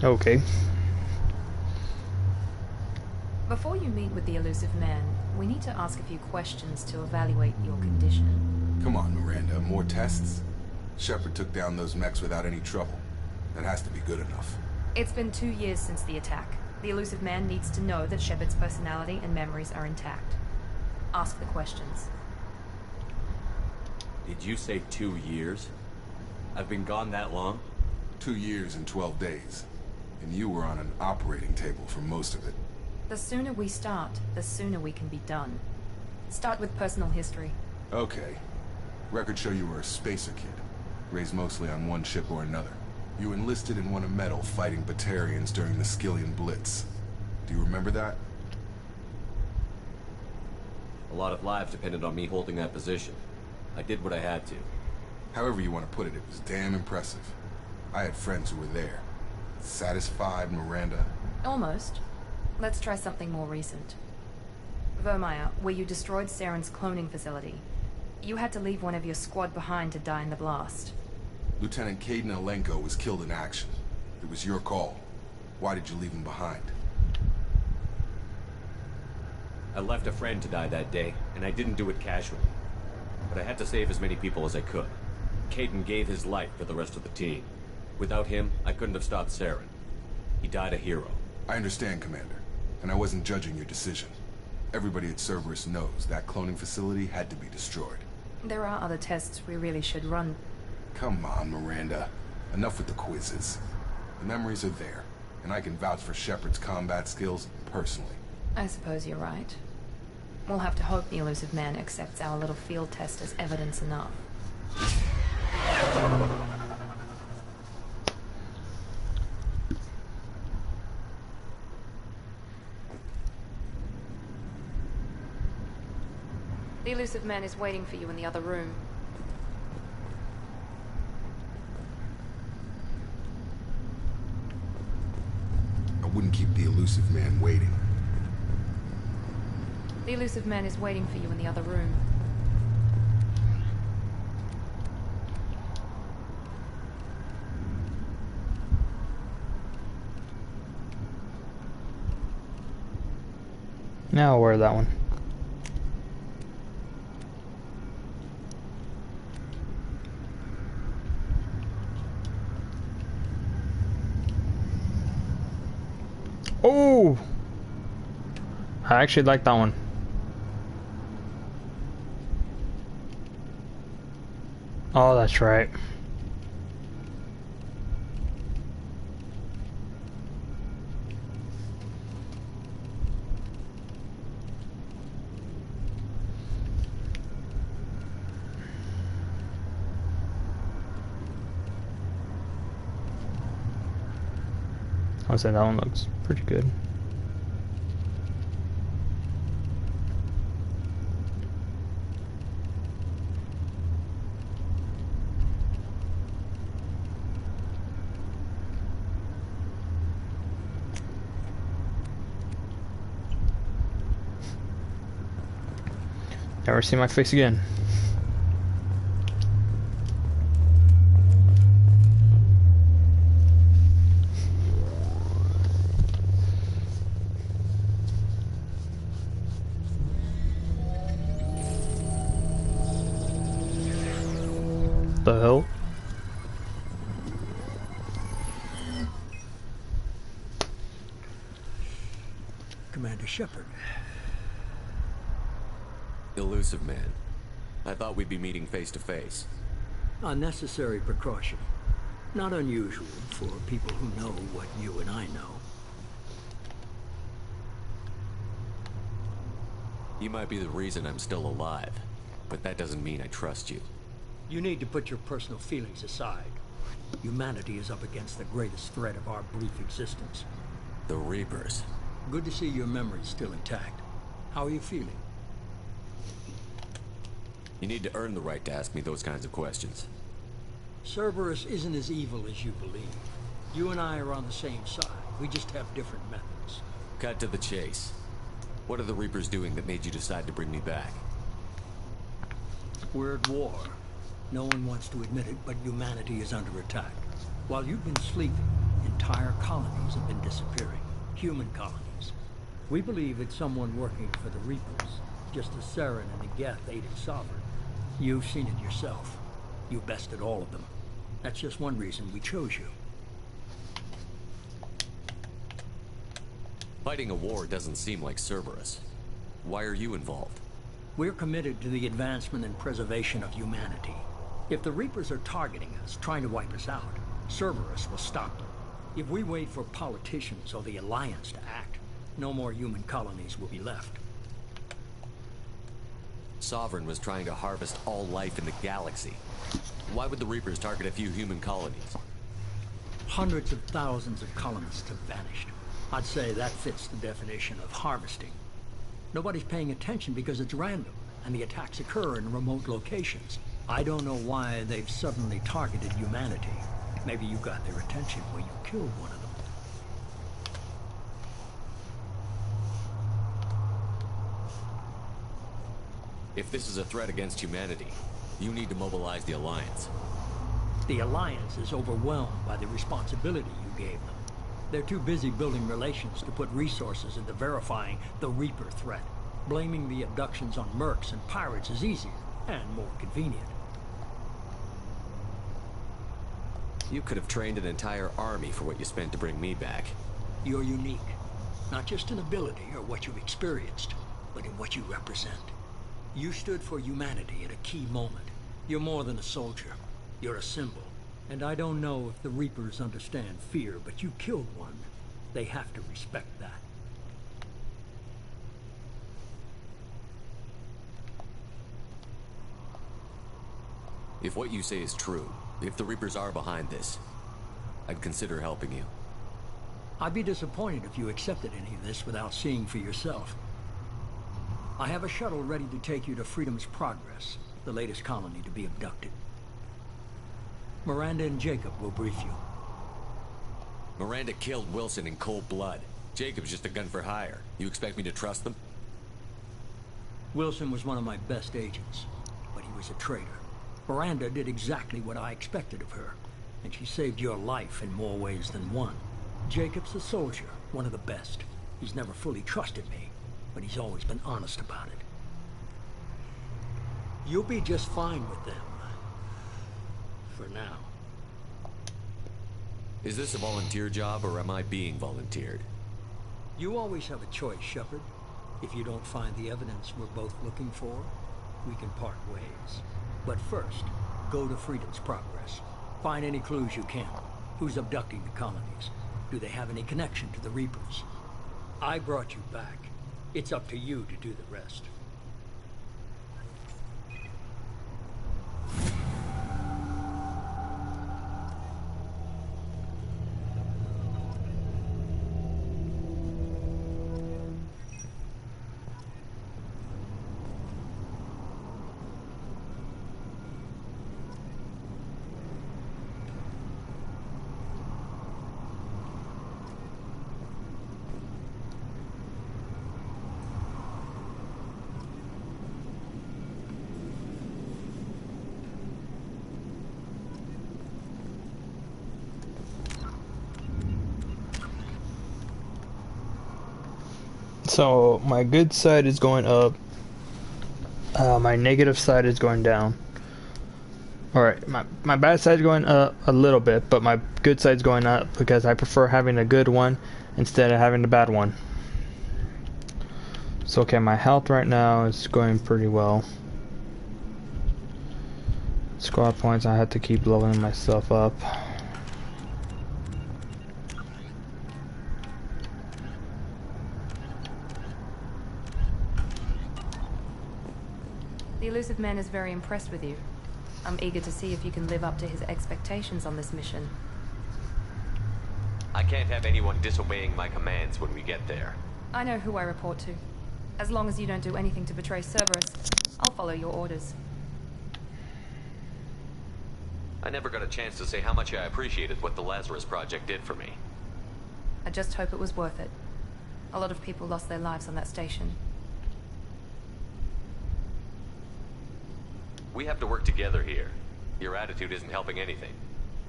Okay. Before you meet with the elusive man, we need to ask a few questions to evaluate your condition. Come on, Miranda. More tests? Shepard took down those mechs without any trouble. That has to be good enough. It's been 2 years since the attack. The elusive man needs to know that Shepard's personality and memories are intact. Ask the questions. Did you say 2 years? I've been gone that long? 2 years and 12 days. And you were on an operating table for most of it. The sooner we start, the sooner we can be done. Start with personal history. Okay. Records show you were a spacer kid, raised mostly on one ship or another. You enlisted and won a medal fighting Batarians during the Skillian Blitz. Do you remember that? A lot of lives depended on me holding that position. I did what I had to. However you want to put it, it was damn impressive. I had friends who were there. Satisfied, Miranda? Almost. Let's try something more recent. Vermeer, where you destroyed Saren's cloning facility. You had to leave one of your squad behind to die in the blast. Lieutenant Caden Alenko was killed in action. It was your call. Why did you leave him behind? I left a friend to die that day, and I didn't do it casually. But I had to save as many people as I could. Caden gave his life for the rest of the team. Without him, I couldn't have stopped Saren. He died a hero. I understand, Commander. And I wasn't judging your decision. Everybody at Cerberus knows that cloning facility had to be destroyed. There are other tests we really should run. Come on, Miranda. Enough with the quizzes. The memories are there, and I can vouch for Shepard's combat skills personally. I suppose you're right. We'll have to hope the elusive man accepts our little field test as evidence enough. The elusive man is waiting for you in the other room. I wouldn't keep the elusive man waiting. The elusive man is waiting for you in the other room. Now I'll wear that one. Oh! I actually like that one. Oh, that's right. I would say that one looks pretty good. Never see my face again. The hell? Commander Shepard. Elusive man. I thought we'd be meeting face to face. Unnecessary precaution. Not unusual for people who know what you and I know. You might be the reason I'm still alive, but that doesn't mean I trust you. You need to put your personal feelings aside. Humanity is up against the greatest threat of our brief existence. The Reapers. Good to see your memory's still intact. How are you feeling? You need to earn the right to ask me those kinds of questions. Cerberus isn't as evil as you believe. You and I are on the same side. We just have different methods. Cut to the chase. What are the Reapers doing that made you decide to bring me back? We're at war. No one wants to admit it, but humanity is under attack. While you've been sleeping, entire colonies have been disappearing. Human colonies. We believe it's someone working for the Reapers, just as Saren and the Geth aided Sovereign. You've seen it yourself. You bested all of them. That's just one reason we chose you. Fighting a war doesn't seem like Cerberus. Why are you involved? We're committed to the advancement and preservation of humanity. If the Reapers are targeting us, trying to wipe us out, Cerberus will stop them. If we wait for politicians or the Alliance to act, no more human colonies will be left. Sovereign was trying to harvest all life in the galaxy. Why would the Reapers target a few human colonies? Hundreds of thousands of colonists have vanished. I'd say that fits the definition of harvesting. Nobody's paying attention because it's random, and the attacks occur in remote locations. I don't know why they've suddenly targeted humanity. Maybe you got their attention when you killed one of them. If this is a threat against humanity, you need to mobilize the Alliance. The Alliance is overwhelmed by the responsibility you gave them. They're too busy building relations to put resources into verifying the Reaper threat. Blaming the abductions on mercs and pirates is easier and more convenient. You could have trained an entire army for what you spent to bring me back. You're unique, not just in ability or what you've experienced, but in what you represent. You stood for humanity at a key moment. You're more than a soldier. You're a symbol. And I don't know if the Reapers understand fear, but you killed one. They have to respect that. If what you say is true, if the Reapers are behind this, I'd consider helping you. I'd be disappointed if you accepted any of this without seeing for yourself. I have a shuttle ready to take you to Freedom's Progress, the latest colony to be abducted. Miranda and Jacob will brief you. Miranda killed Wilson in cold blood. Jacob's just a gun for hire. You expect me to trust them? Wilson was one of my best agents, but he was a traitor. Miranda did exactly what I expected of her, and she saved your life in more ways than one. Jacob's a soldier, one of the best. He's never fully trusted me, but he's always been honest about it. You'll be just fine with them. For now. Is this a volunteer job, or am I being volunteered? You always have a choice, Shepard. If you don't find the evidence we're both looking for, we can part ways. But first, go to Freedom's Progress. Find any clues you can. Who's abducting the colonies? Do they have any connection to the Reapers? I brought you back. It's up to you to do the rest. So my good side is going up. My negative side is going down. Alright, my bad side is going up a little bit, but my good side is going up because I prefer having a good one instead of having the bad one. So okay, my health right now is going pretty well. Squad points, I have to keep leveling myself up. The elusive man is very impressed with you. I'm eager to see if you can live up to his expectations on this mission. I can't have anyone disobeying my commands when we get there. I know who I report to. As long as you don't do anything to betray Cerberus, I'll follow your orders. I never got a chance to say how much I appreciated what the Lazarus Project did for me. I just hope it was worth it. A lot of people lost their lives on that station. We have to work together here. Your attitude isn't helping anything.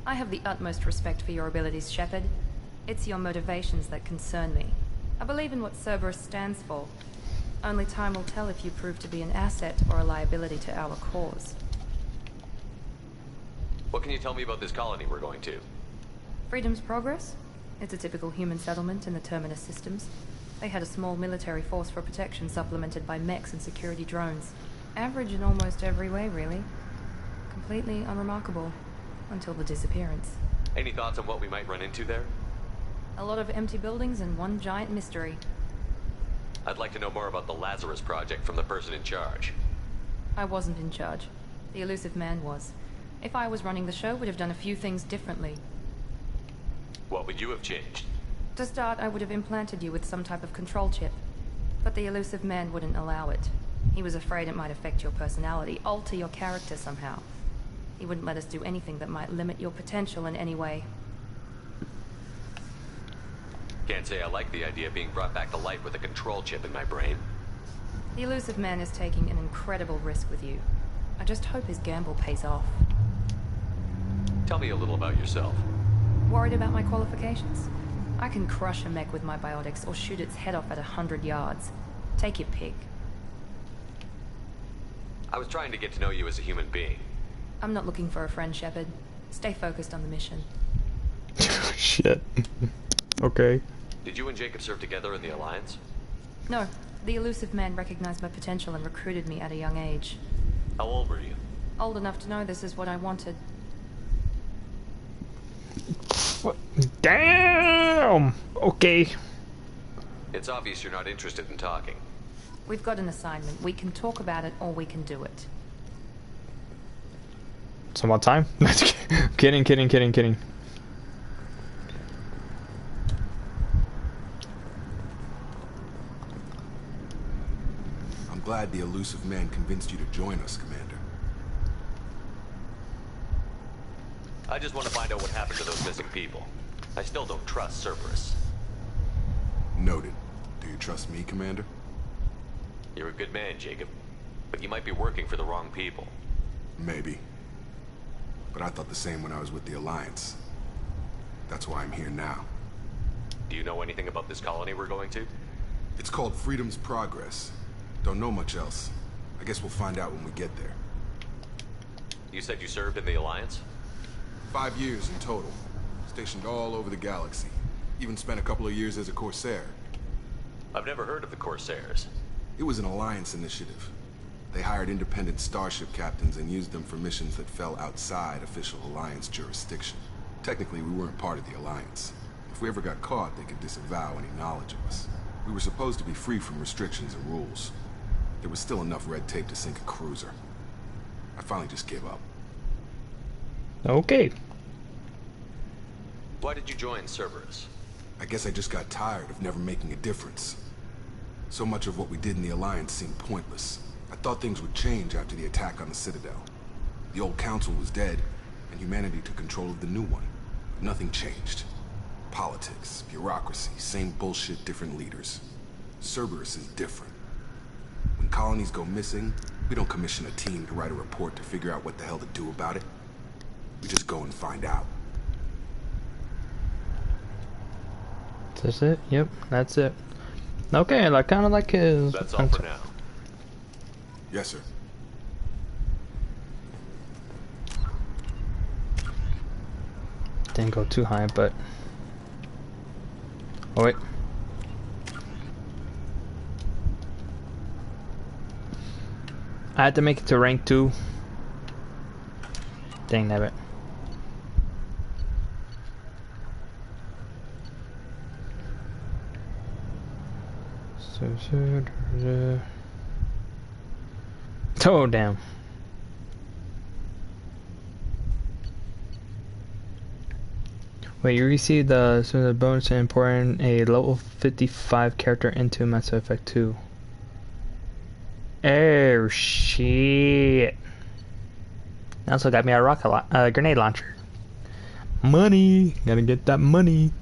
I have the utmost respect for your abilities, Shepard. It's your motivations that concern me. I believe in what Cerberus stands for. Only time will tell if you prove to be an asset or a liability to our cause. What can you tell me about this colony we're going to? Freedom's Progress? It's a typical human settlement in the Terminus systems. They had a small military force for protection supplemented by mechs and security drones. Average in almost every way, really. Completely unremarkable. Until the disappearance. Any thoughts on what we might run into there? A lot of empty buildings and one giant mystery. I'd like to know more about the Lazarus Project from the person in charge. I wasn't in charge. The elusive man was. If I was running the show, would have done a few things differently. What would you have changed? To start, I would have implanted you with some type of control chip. But the elusive man wouldn't allow it. He was afraid it might affect your personality, alter your character somehow. He wouldn't let us do anything that might limit your potential in any way. Can't say I like the idea of being brought back to life with a control chip in my brain. The elusive man is taking an incredible risk with you. I just hope his gamble pays off. Tell me a little about yourself. Worried about my qualifications? I can crush a mech with my biotics or shoot its head off at 100 yards. Take your pick. I was trying to get to know you as a human being. I'm not looking for a friend, Shepard. Stay focused on the mission. Shit. Okay. Did you and Jacob serve together in the Alliance? No. The elusive man recognized my potential and recruited me at a young age. How old were you? Old enough to know this is what I wanted. Damn! Okay. It's obvious you're not interested in talking. We've got an assignment. We can talk about it or we can do it. Some more time? Kidding. I'm glad the elusive man convinced you to join us, Commander. I just want to find out what happened to those missing people. I still don't trust Cerberus. Noted. Do you trust me, Commander? You're a good man, Jacob. But you might be working for the wrong people. Maybe. But I thought the same when I was with the Alliance. That's why I'm here now. Do you know anything about this colony we're going to? It's called Freedom's Progress. Don't know much else. I guess we'll find out when we get there. You said you served in the Alliance? 5 years in total. Stationed all over the galaxy. Even spent a couple of years as a Corsair. I've never heard of the Corsairs. It was an Alliance initiative. They hired independent starship captains and used them for missions that fell outside official Alliance jurisdiction. Technically, we weren't part of the Alliance. If we ever got caught, they could disavow any knowledge of us. We were supposed to be free from restrictions and rules. There was still enough red tape to sink a cruiser. I finally just gave up. Okay. Why did you join Cerberus? I guess I just got tired of never making a difference. So much of what we did in the Alliance seemed pointless. I thought things would change after the attack on the Citadel. The old council was dead, and humanity took control of the new one. But nothing changed. Politics, bureaucracy, same bullshit, different leaders. Cerberus is different. When colonies go missing, we don't commission a team to write a report to figure out what the hell to do about it. We just go and find out. That's it? Yep, that's it. Okay, like kind of like his... That's all for now. Yes, sir. Didn't go too high, but... Oh, wait. I had to make it to rank 2. Dang nabbit. Oh, damn. Wait, you received the bonus to importing a level 55 character into Mass Effect 2. Oh, shit. Also got me a grenade launcher. Money! Gotta get that money.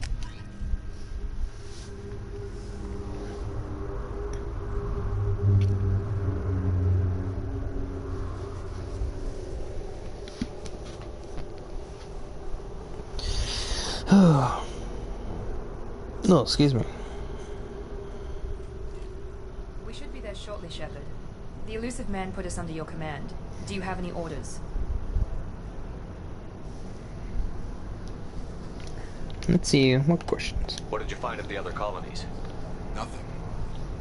No, excuse me. We should be there shortly, Shepard. The elusive man put us under your command. Do you have any orders? Let's see, what questions? What did you find at the other colonies? Nothing.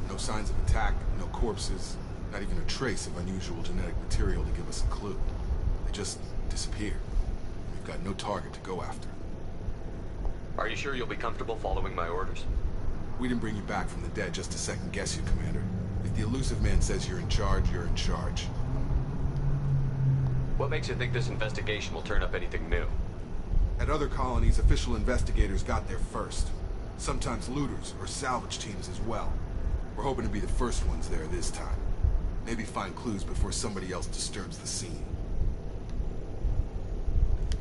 No signs of attack, no corpses, not even a trace of unusual genetic material to give us a clue. They just disappeared. We've got no target to go after. Are you sure you'll be comfortable following my orders? We didn't bring you back from the dead just to second guess you, Commander. If the elusive man says you're in charge, you're in charge. What makes you think this investigation will turn up anything new? At other colonies, official investigators got there first. Sometimes looters or salvage teams as well. We're hoping to be the first ones there this time. Maybe find clues before somebody else disturbs the scene.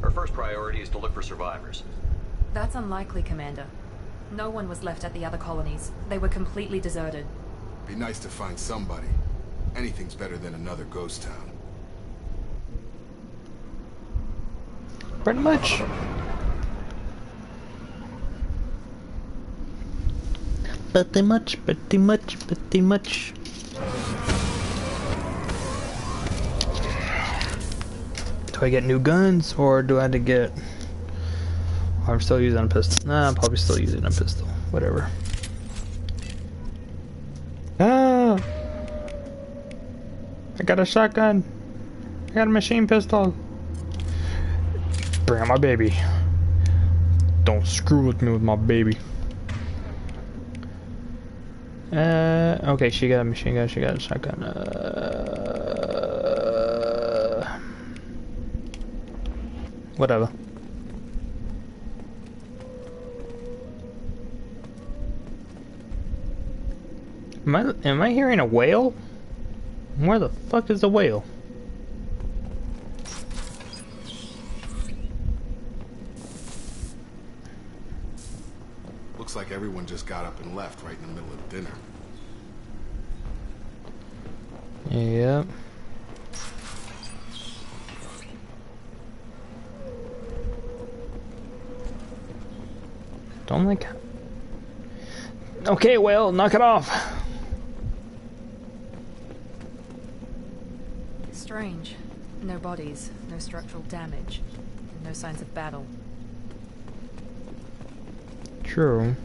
Our first priority is to look for survivors. That's unlikely, Commander. No one was left at the other colonies. They were completely deserted. Be nice to find somebody. Anything's better than another ghost town. Pretty much. Pretty much, pretty much, pretty much. Do I get new guns, or do I have to get... Oh, I'm still using a pistol. Nah, I'm probably still using a pistol. Whatever. Ah! I got a shotgun. I got a machine pistol. Bring out my baby. Don't screw with me with my baby. Okay, she got a machine gun, she got a shotgun. Whatever. Am I hearing a whale? Where the fuck is the whale? Looks like everyone just got up and left right in the middle of dinner. Yep. Don't like... Okay, well, knock it off. Strange. No bodies, no structural damage, no signs of battle. True.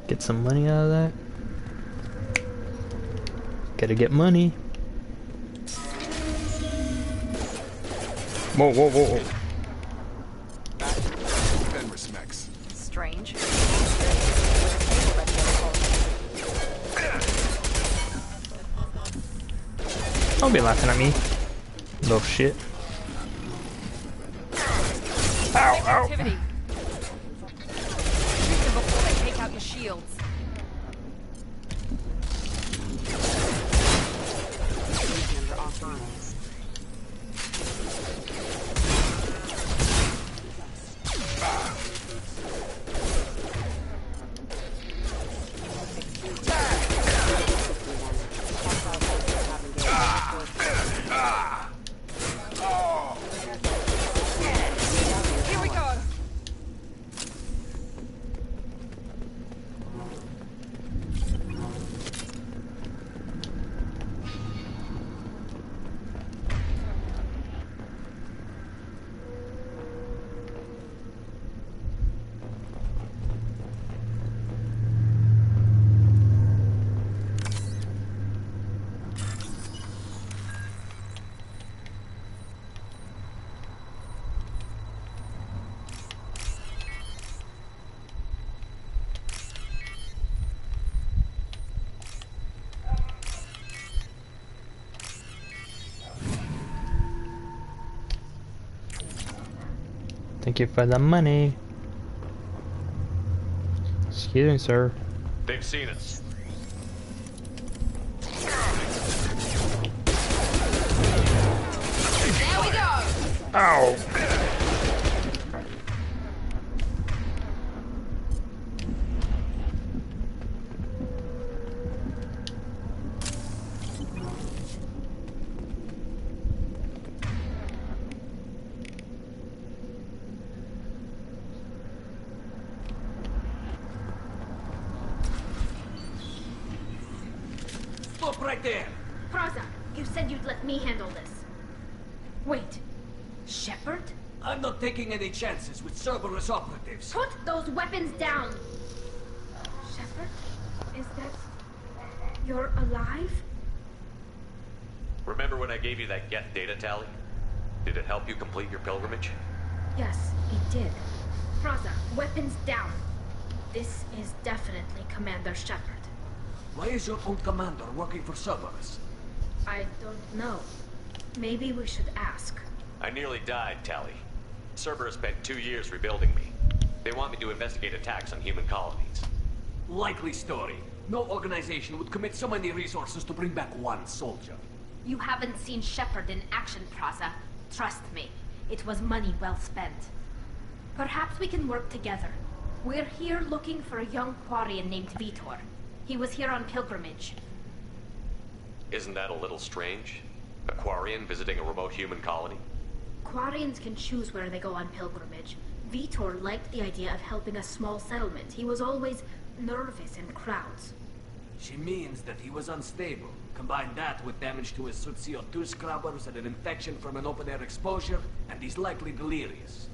Get some money out of that. Gotta get money. Whoa, whoa, whoa, whoa. Strange. Don't be laughing at me, little shit. Ow, ow. Activity. Shoot them before they take out your shields. Here we go. Thank you for the money. Excuse me, sir. They've seen us. There we go! Ow! Stop right there! Rosa, You said you'd let me handle this. Wait. Shepard? I'm not taking any chances with Cerberus operatives. Put those weapons down! Shepard? Is that... You're alive? Remember when I gave you that Get data tally? Did it help you complete your pilgrimage? Yes, it did. Praza, weapons down. This is definitely Commander Shepard. Why is your own commander working for Cerberus? I don't know. Maybe we should ask. I nearly died, Tally. Cerberus spent 2 years rebuilding me. They want me to investigate attacks on human colonies. Likely story. No organization would commit so many resources to bring back one soldier. You haven't seen Shepard in action, Praza. Trust me, it was money well spent. Perhaps we can work together. We're here looking for a young Quarian named Vitor. He was here on pilgrimage. Isn't that a little strange? A Quarian visiting a remote human colony? Quarians can choose where they go on pilgrimage. Vitor liked the idea of helping a small settlement. He was always nervous in crowds. She means that he was unstable. Combine that with damage to his suit CO2 scrubbers and an infection from an open-air exposure, and he's likely delirious.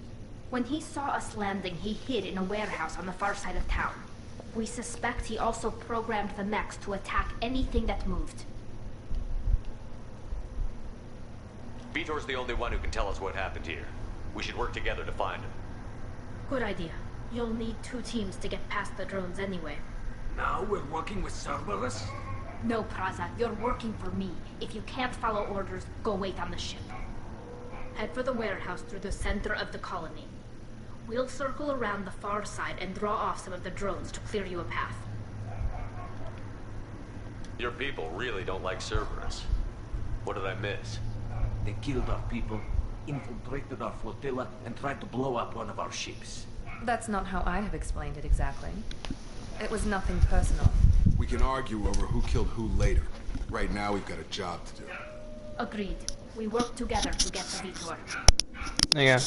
When he saw us landing, he hid in a warehouse on the far side of town. We suspect he also programmed the mechs to attack anything that moved. Vitor's the only one who can tell us what happened here. We should work together to find him. Good idea. You'll need 2 teams to get past the drones anyway. Now we're working with Cerberus? No, Praza, you're working for me. If you can't follow orders, go wait on the ship. Head for the warehouse through the center of the colony. We'll circle around the far side and draw off some of the drones to clear you a path. Your people really don't like Cerberus. What did I miss? They killed our people, infiltrated our flotilla, and tried to blow up one of our ships. That's not how I have explained it exactly. It was nothing personal. We can argue over who killed who later. Right now, we've got a job to do. Agreed. We work together to get to Vitor. Yeah.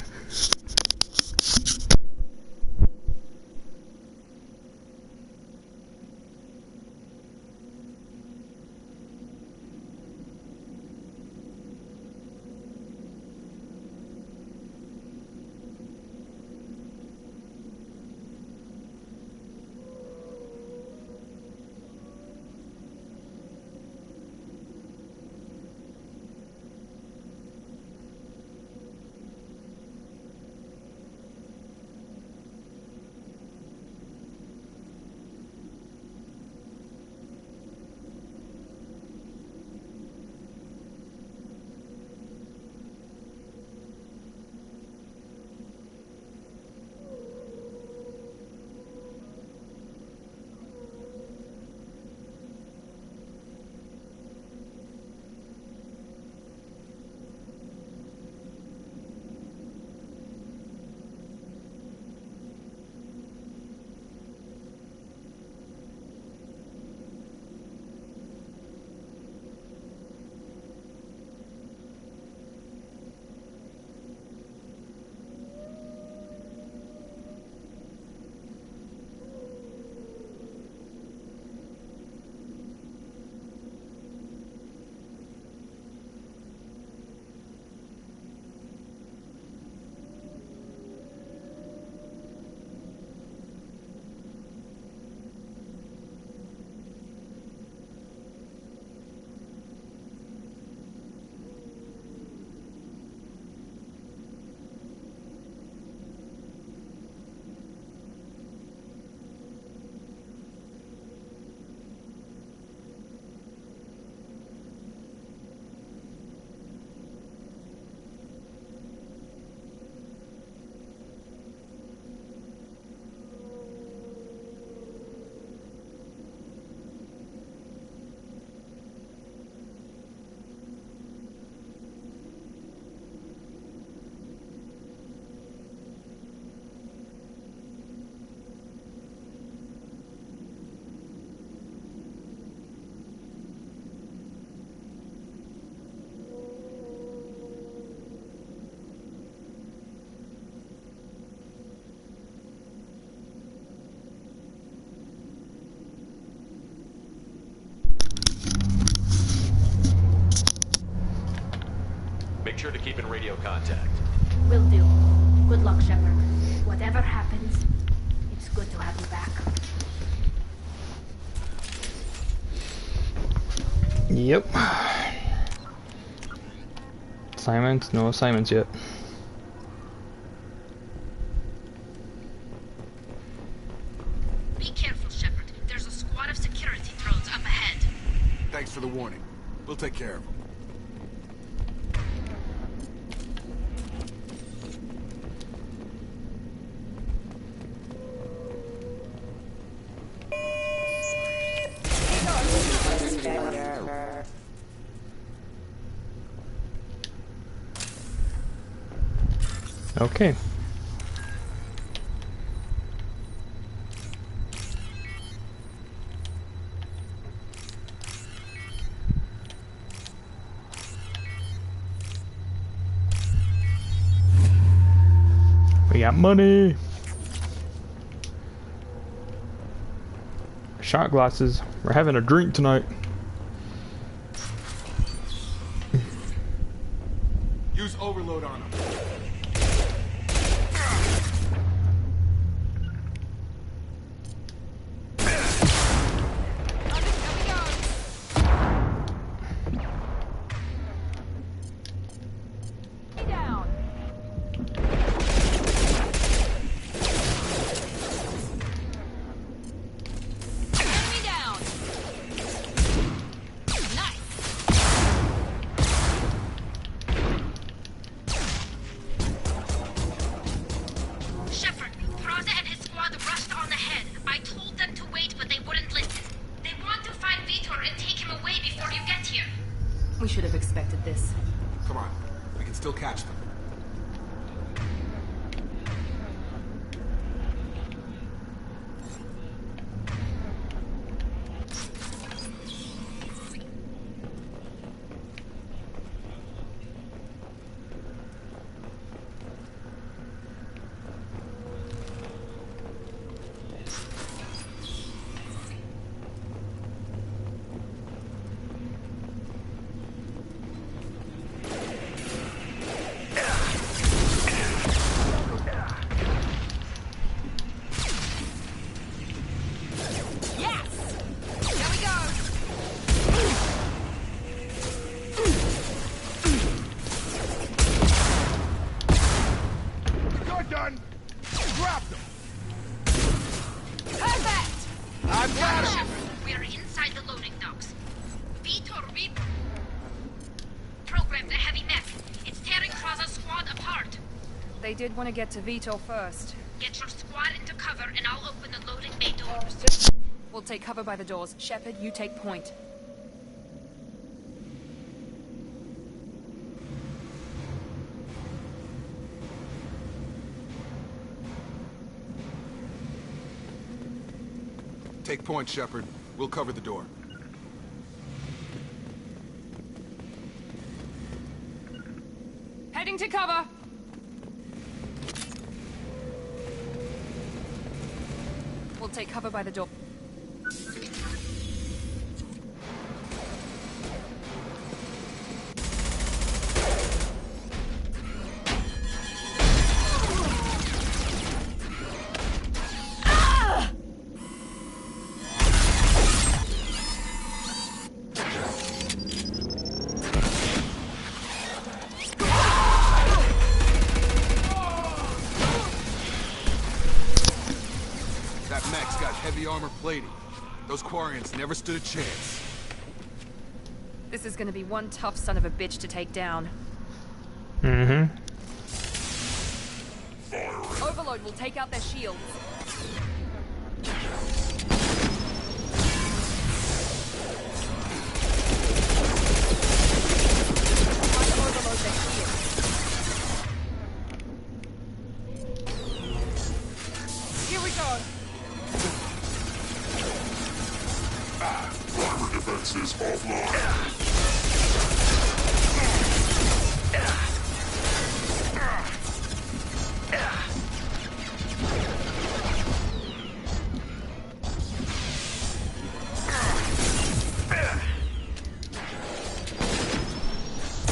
make sure to keep in radio contact. Will do. Good luck, Shepard. Whatever happens, it's good to have you back. Yep. Assignments? No assignments yet. Be careful, Shepard. There's a squad of security drones up ahead. Thanks for the warning. We'll take care of them. Okay. We got money. Shot glasses. We're having a drink tonight. Use overload on them. We should have expected this. Come on, we can still catch them. They did want to get to Vito first. Get your squad into cover and I'll open the loading bay doors. We'll take cover by the doors. Shepard, you take point. Take point, Shepard. We'll cover the door. Heading to cover! We'll take cover by the door. Armor plating. Those Quarians never stood a chance. This is gonna be one tough son of a bitch to take down. Mm-hmm. Overload will take out their shields. Try to overload their shields. Here we go. Armor defenses offline.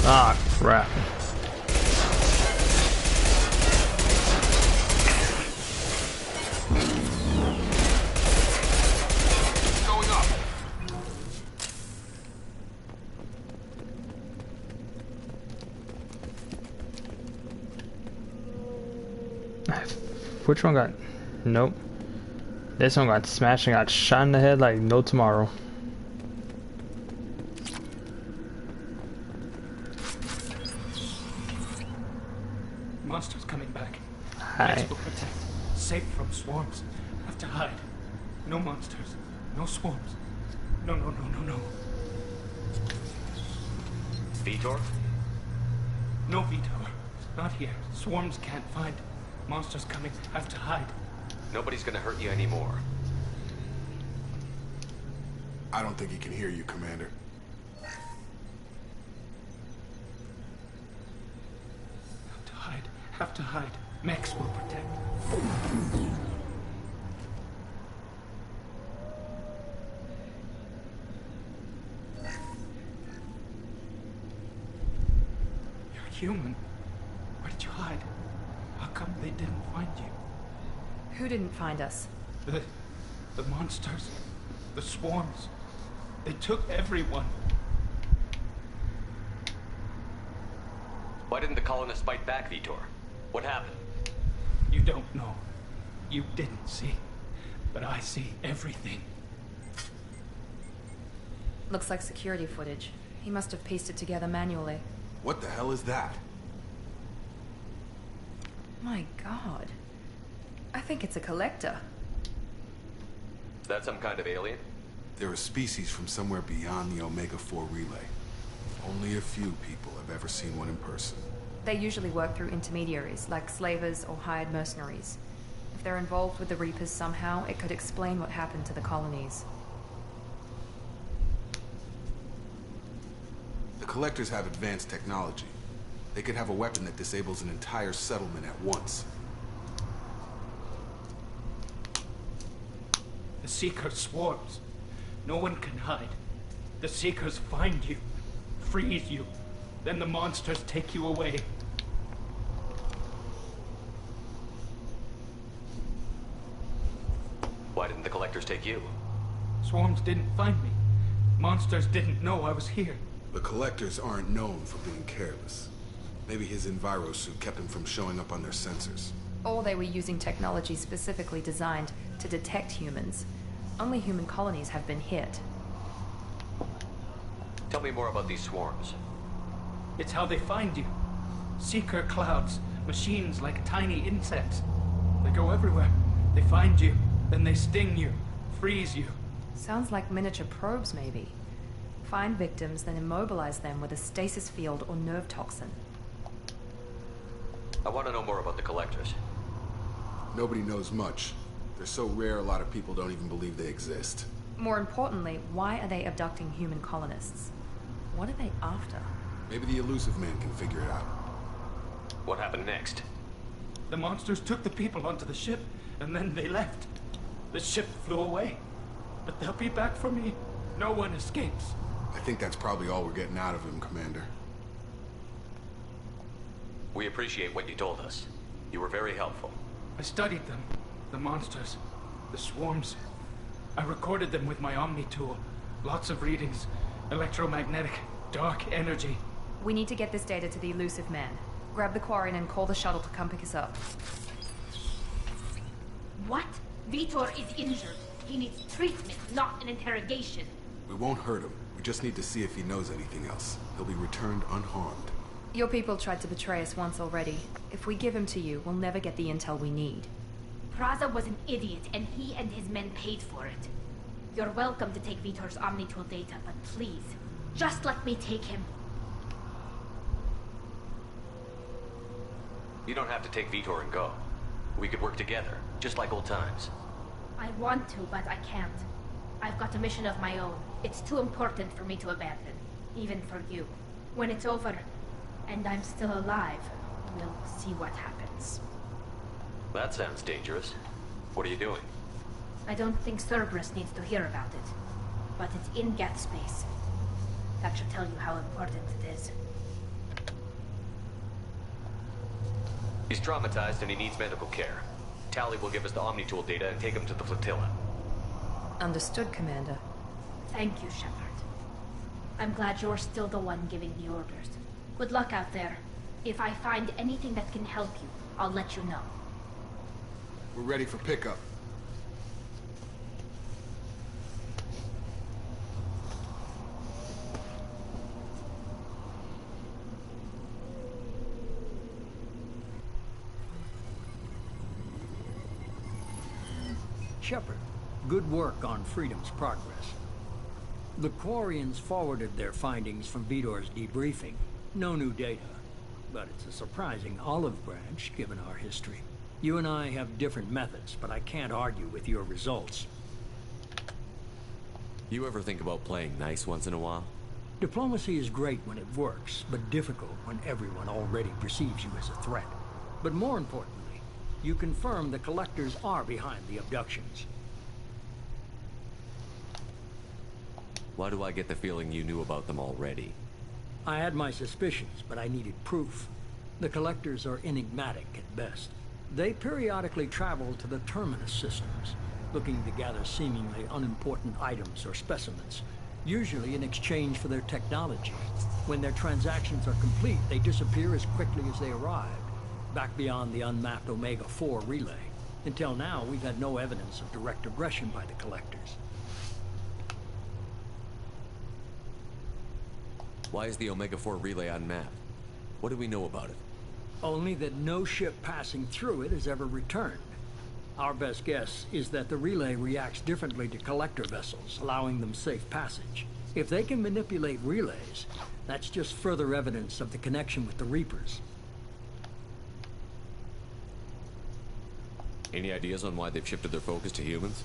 Ah, crap. Which one got... Nope. This one got smashed and got shot in the head like no tomorrow. Monsters coming back. Hi. Let's go protect. Safe from swarms. Have to hide. No monsters. No swarms. No, no, no, no, no. Vitor? No, Vitor. Not here. Swarms can't find. Monsters coming. Have to hide. Nobody's gonna hurt you anymore. I don't think he can hear you, Commander. Have to hide. Have to hide. Max will protect. You're human. Where did you hide? How come they didn't find you? Who didn't find us? The monsters. The swarms. They took everyone. Why didn't the colonists fight back, Vitor? What happened? You don't know. You didn't see. But I see everything. Looks like security footage. He must have pieced it together manually. What the hell is that? My god. I think it's a collector. Is that some kind of alien? They're a species from somewhere beyond the Omega-4 relay. Only a few people have ever seen one in person. They usually work through intermediaries, like slavers or hired mercenaries. If they're involved with the Reapers somehow, it could explain what happened to the colonies. The Collectors have advanced technology. They could have a weapon that disables an entire settlement at once. The Seeker swarms. No one can hide. The Seekers find you, freeze you, then the monsters take you away. Why didn't the collectors take you? Swarms didn't find me. Monsters didn't know I was here. The Collectors aren't known for being careless. Maybe his enviro suit kept him from showing up on their sensors. Or they were using technology specifically designed to detect humans. Only human colonies have been hit. Tell me more about these swarms. It's how they find you. Seeker clouds, machines like tiny insects. They go everywhere. They find you, then they sting you, freeze you. Sounds like miniature probes, maybe. Find victims, then immobilize them with a stasis field or nerve toxin. I want to know more about the collectors. Nobody knows much. They're so rare, a lot of people don't even believe they exist. More importantly, why are they abducting human colonists? What are they after? Maybe the elusive man can figure it out. What happened next? The monsters took the people onto the ship, and then they left. The ship flew away. But they'll be back for me. No one escapes. I think that's probably all we're getting out of him, Commander. We appreciate what you told us. You were very helpful. I studied them. The monsters. The swarms. I recorded them with my Omni tool. Lots of readings. Electromagnetic. Dark energy. We need to get this data to the elusive man. Grab the Quarian and call the shuttle to come pick us up. What? Vitor is injured. He needs treatment, not an interrogation. We won't hurt him. We just need to see if he knows anything else. He'll be returned unharmed. Your people tried to betray us once already. If we give him to you, we'll never get the intel we need. Praza was an idiot, and he and his men paid for it. You're welcome to take Vitor's Omnitool data, but please, just let me take him. You don't have to take Vitor and go. We could work together, just like old times. I want to, but I can't. I've got a mission of my own. It's too important for me to abandon, even for you. When it's over, and I'm still alive, we'll see what happens. That sounds dangerous. What are you doing? I don't think Cerberus needs to hear about it, but it's in Geth space. That should tell you how important it is. He's traumatized and he needs medical care. Tally will give us the Omnitool data and take him to the flotilla. Understood, Commander. Thank you, Shepard. I'm glad you're still the one giving the orders. Good luck out there. If I find anything that can help you, I'll let you know. We're ready for pickup. Shepard, good work on Freedom's progress. The Quarians forwarded their findings from Vidor's debriefing. No new data, but it's a surprising olive branch given our history. You and I have different methods, but I can't argue with your results. You ever think about playing nice once in a while? Diplomacy is great when it works, but difficult when everyone already perceives you as a threat. But more importantly, you confirm the Collectors are behind the abductions. Why do I get the feeling you knew about them already? I had my suspicions, but I needed proof. The Collectors are enigmatic at best. They periodically travel to the Terminus systems, looking to gather seemingly unimportant items or specimens, usually in exchange for their technology. When their transactions are complete, they disappear as quickly as they arrived, back beyond the unmapped Omega-4 relay. Until now, we've had no evidence of direct aggression by the Collectors. Why is the Omega-4 relay unmapped? What do we know about it? Only that no ship passing through it has ever returned. Our best guess is that the relay reacts differently to collector vessels, allowing them safe passage. If they can manipulate relays, that's just further evidence of the connection with the Reapers. Any ideas on why they've shifted their focus to humans?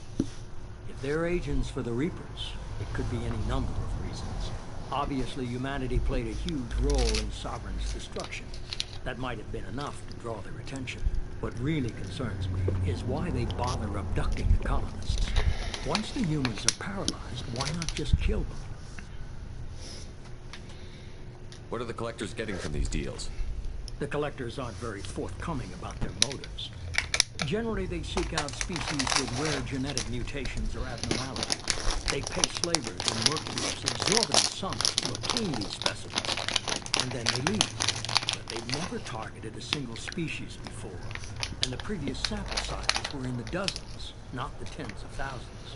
If they're agents for the Reapers, it could be any number of reasons. Obviously, humanity played a huge role in Sovereign's destruction. That might have been enough to draw their attention. What really concerns me is why they bother abducting the colonists. Once the humans are paralyzed, why not just kill them? What are the Collectors getting from these deals? The Collectors aren't very forthcoming about their motives. Generally, they seek out species with rare genetic mutations or abnormalities. They pay slavers and workers exorbitant sums to obtain these specimens, and then they leave. But they've never targeted a single species before, and the previous sample sizes were in the dozens, not the tens of thousands.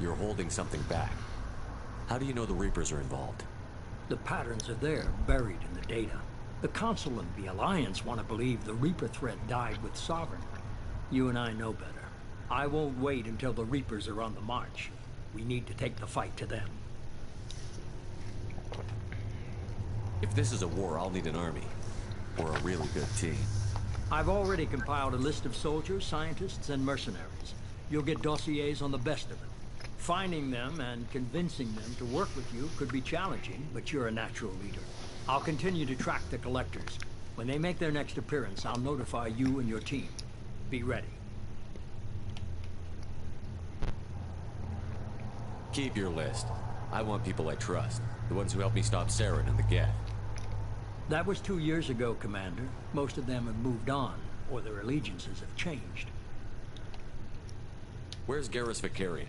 You're holding something back. How do you know the Reapers are involved? The patterns are there, buried in the data. The Council and the Alliance want to believe the Reaper threat died with Sovereign. You and I know better. I won't wait until the Reapers are on the march. We need to take the fight to them. If this is a war, I'll need an army. Or a really good team. I've already compiled a list of soldiers, scientists, and mercenaries. You'll get dossiers on the best of them. Finding them and convincing them to work with you could be challenging, but you're a natural leader. I'll continue to track the Collectors. When they make their next appearance, I'll notify you and your team. Be ready. Keep your list. I want people I trust. The ones who helped me stop Saren and the Geth. That was 2 years ago, Commander. Most of them have moved on, or their allegiances have changed. Where's Garrus Vicarian?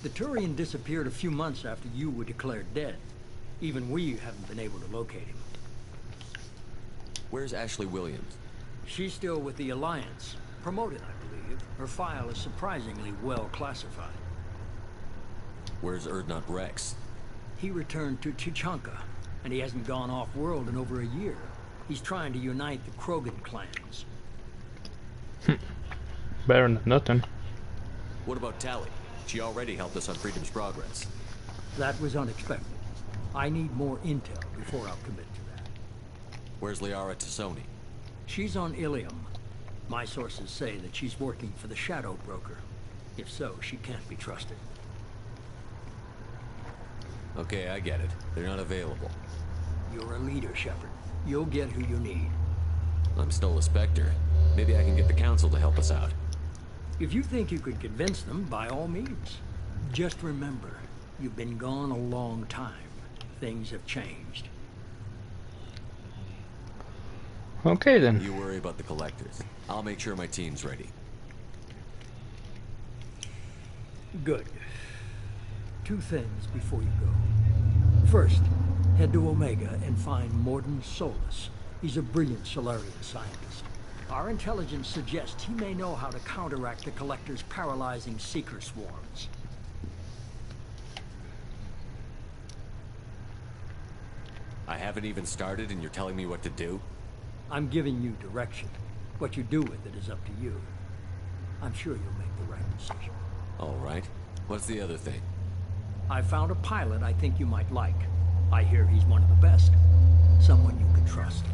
The Turian disappeared a few months after you were declared dead. Even we haven't been able to locate him. Where's Ashley Williams? She's still with the Alliance. Promoted, I believe. Her file is surprisingly well classified. Where's Erdnot Rex? He returned to Chichanka, and he hasn't gone off-world in over a year. He's trying to unite the Krogan clans. Better than nothing. What about Tali? She already helped us on Freedom's Progress. That was unexpected. I need more intel before I'll commit to that. Where's Liara Tassoni? She's on Ilium. My sources say that she's working for the Shadow Broker. If so, she can't be trusted. Okay, I get it. They're not available. You're a leader, Shepard. You'll get who you need. I'm still a Spectre. Maybe I can get the Council to help us out. If you think you could convince them, by all means. Just remember, you've been gone a long time. Things have changed. Okay, then. You worry about the Collectors. I'll make sure my team's ready. Good. 2 things before you go. First, head to Omega and find Mordin Solus. He's a brilliant Solarian scientist. Our intelligence suggests he may know how to counteract the Collector's paralyzing seeker swarms. I haven't even started and you're telling me what to do? I'm giving you direction. What you do with it is up to you. I'm sure you'll make the right decision. All right. What's the other thing? I found a pilot I think you might like. I hear he's one of the best. Someone you can trust.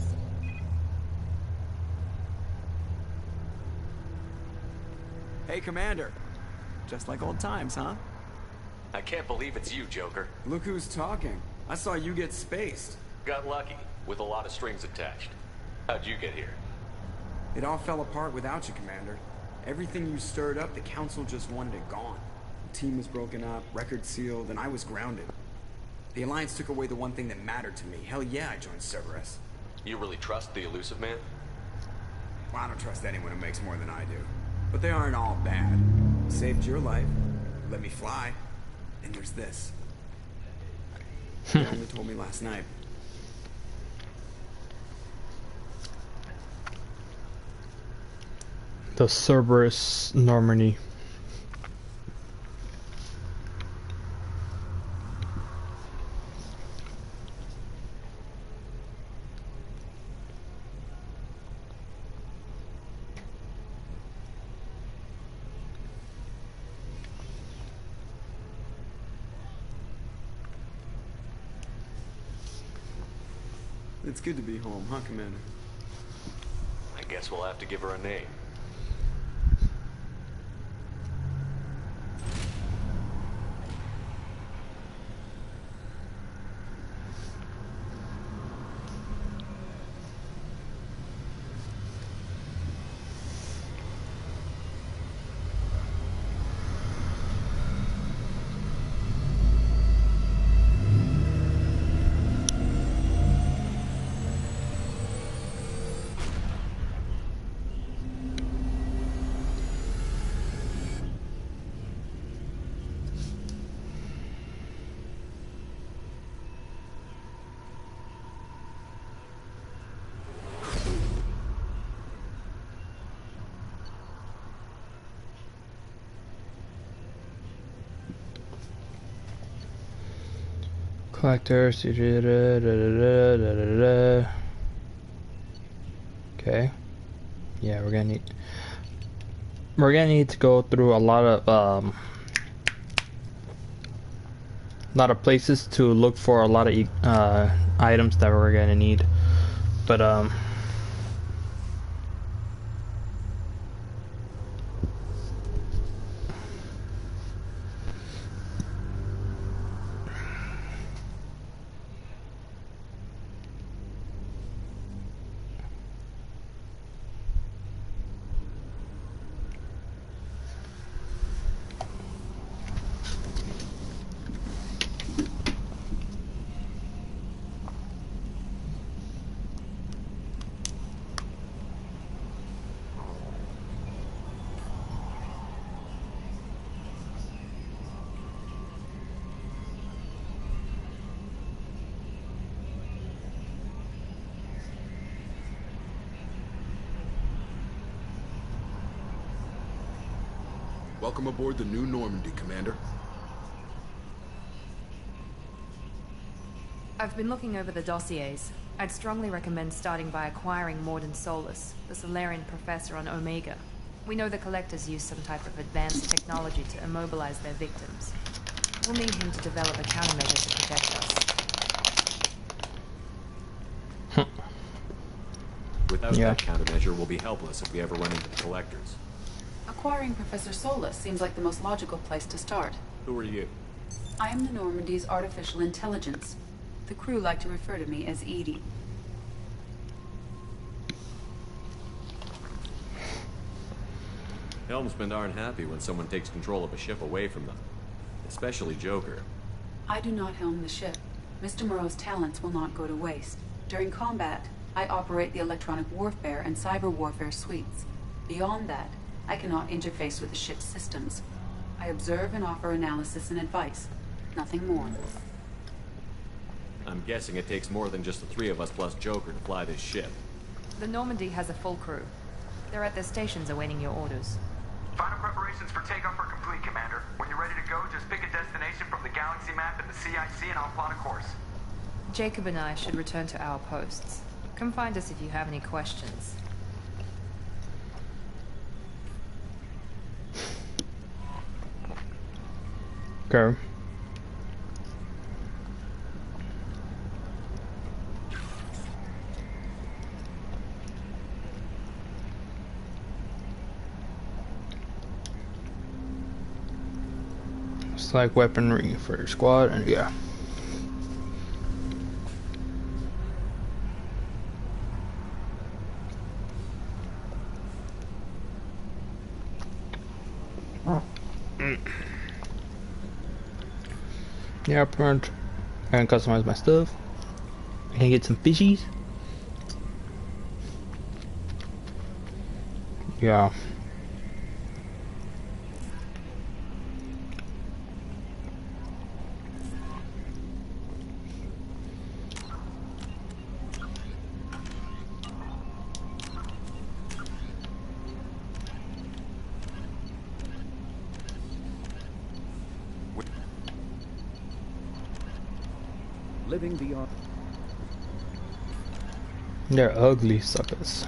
Hey, Commander. Just like old times, huh? I can't believe it's you, Joker. Look who's talking. I saw you get spaced. Got lucky, with a lot of strings attached. How'd you get here? It all fell apart without you, Commander. Everything you stirred up, the Council just wanted it gone. The team was broken up, record sealed, and I was grounded. The Alliance took away the one thing that mattered to me. Hell yeah, I joined Cerberus. You really trust the Elusive Man? Well, I don't trust anyone who makes more than I do. But they aren't all bad. Saved your life, let me fly, and there's this. They only told me last night. The Cerberus Normandy. It's good to be home, huh, Commander? I guess we'll have to give her a name. Collectors. Okay. Yeah, we're gonna need to go through a lot of places to look for a lot of items that we're gonna need. But Welcome aboard the new Normandy, Commander. I've been looking over the dossiers. I'd strongly recommend starting by acquiring Morden Solus, the Solarian professor on Omega. We know the Collectors use some type of advanced technology to immobilize their victims. We'll need him to develop a countermeasure to protect us. Without that countermeasure, we'll be helpless if we ever run into the Collectors. Acquiring Professor Solus seems like the most logical place to start. Who are you? I am the Normandy's artificial intelligence. The crew like to refer to me as Edie. Helmsmen aren't happy when someone takes control of a ship away from them. Especially Joker. I do not helm the ship. Mr. Moreau's talents will not go to waste. During combat, I operate the electronic warfare and cyber warfare suites. Beyond that, I cannot interface with the ship's systems. I observe and offer analysis and advice. Nothing more. I'm guessing it takes more than just the three of us plus Joker to fly this ship. The Normandy has a full crew. They're at their stations awaiting your orders. Final preparations for takeoff are complete, Commander. When you're ready to go, just pick a destination from the galaxy map and the CIC and I'll plot a course. Jacob and I should return to our posts. Come find us if you have any questions. Okay. Select weaponry for your squad, and yeah. Yeah, print. I can customize my stuff. I can get some fishies. Yeah. Living beyond. They're ugly suckers.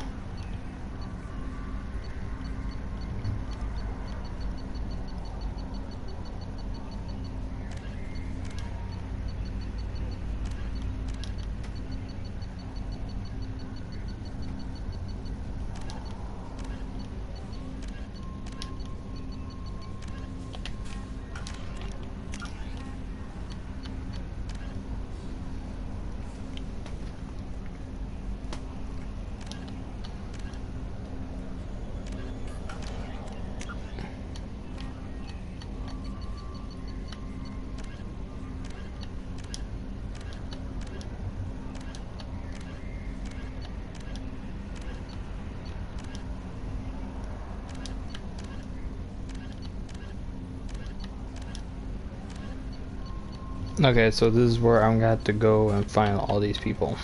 Okay, so this is where I'm gonna have to go and find all these people.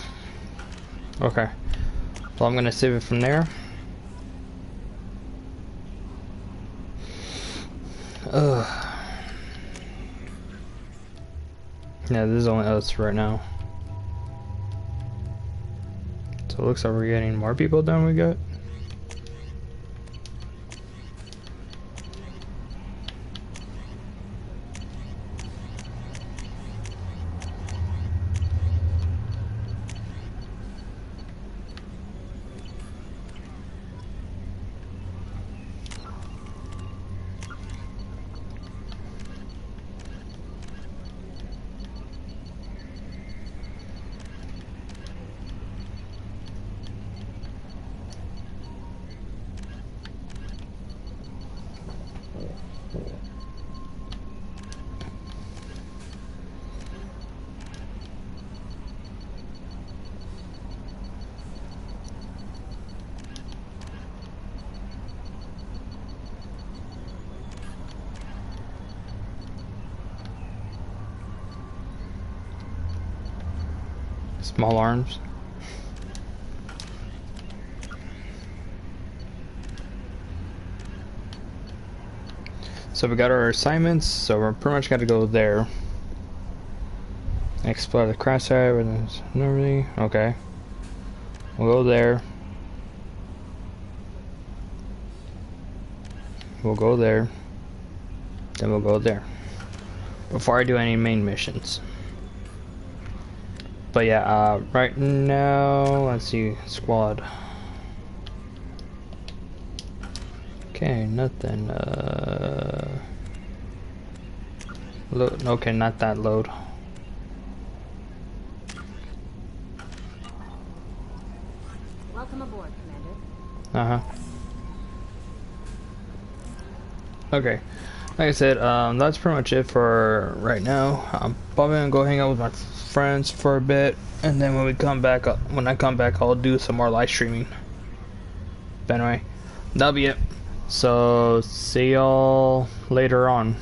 Okay. Well, I'm gonna save it from there. Ugh. Yeah, this is only us right now. So it looks like we're getting more people than we got. Small arms. So we got our assignments, so we're pretty much got to go there. Explore the crosshair and everything. Okay. We'll go there. We'll go there. Then we'll go there. Before I do any main missions. But yeah, right now, let's see, squad. Okay, nothing, load, okay, not that load. Welcome aboard, Commander. Uh-huh. Okay, like I said, that's pretty much it for right now. I'm probably gonna go hang out with my friends for a bit, and then when I come back, I'll do some more live streaming. But anyway, that'll be it. So see y'all later on.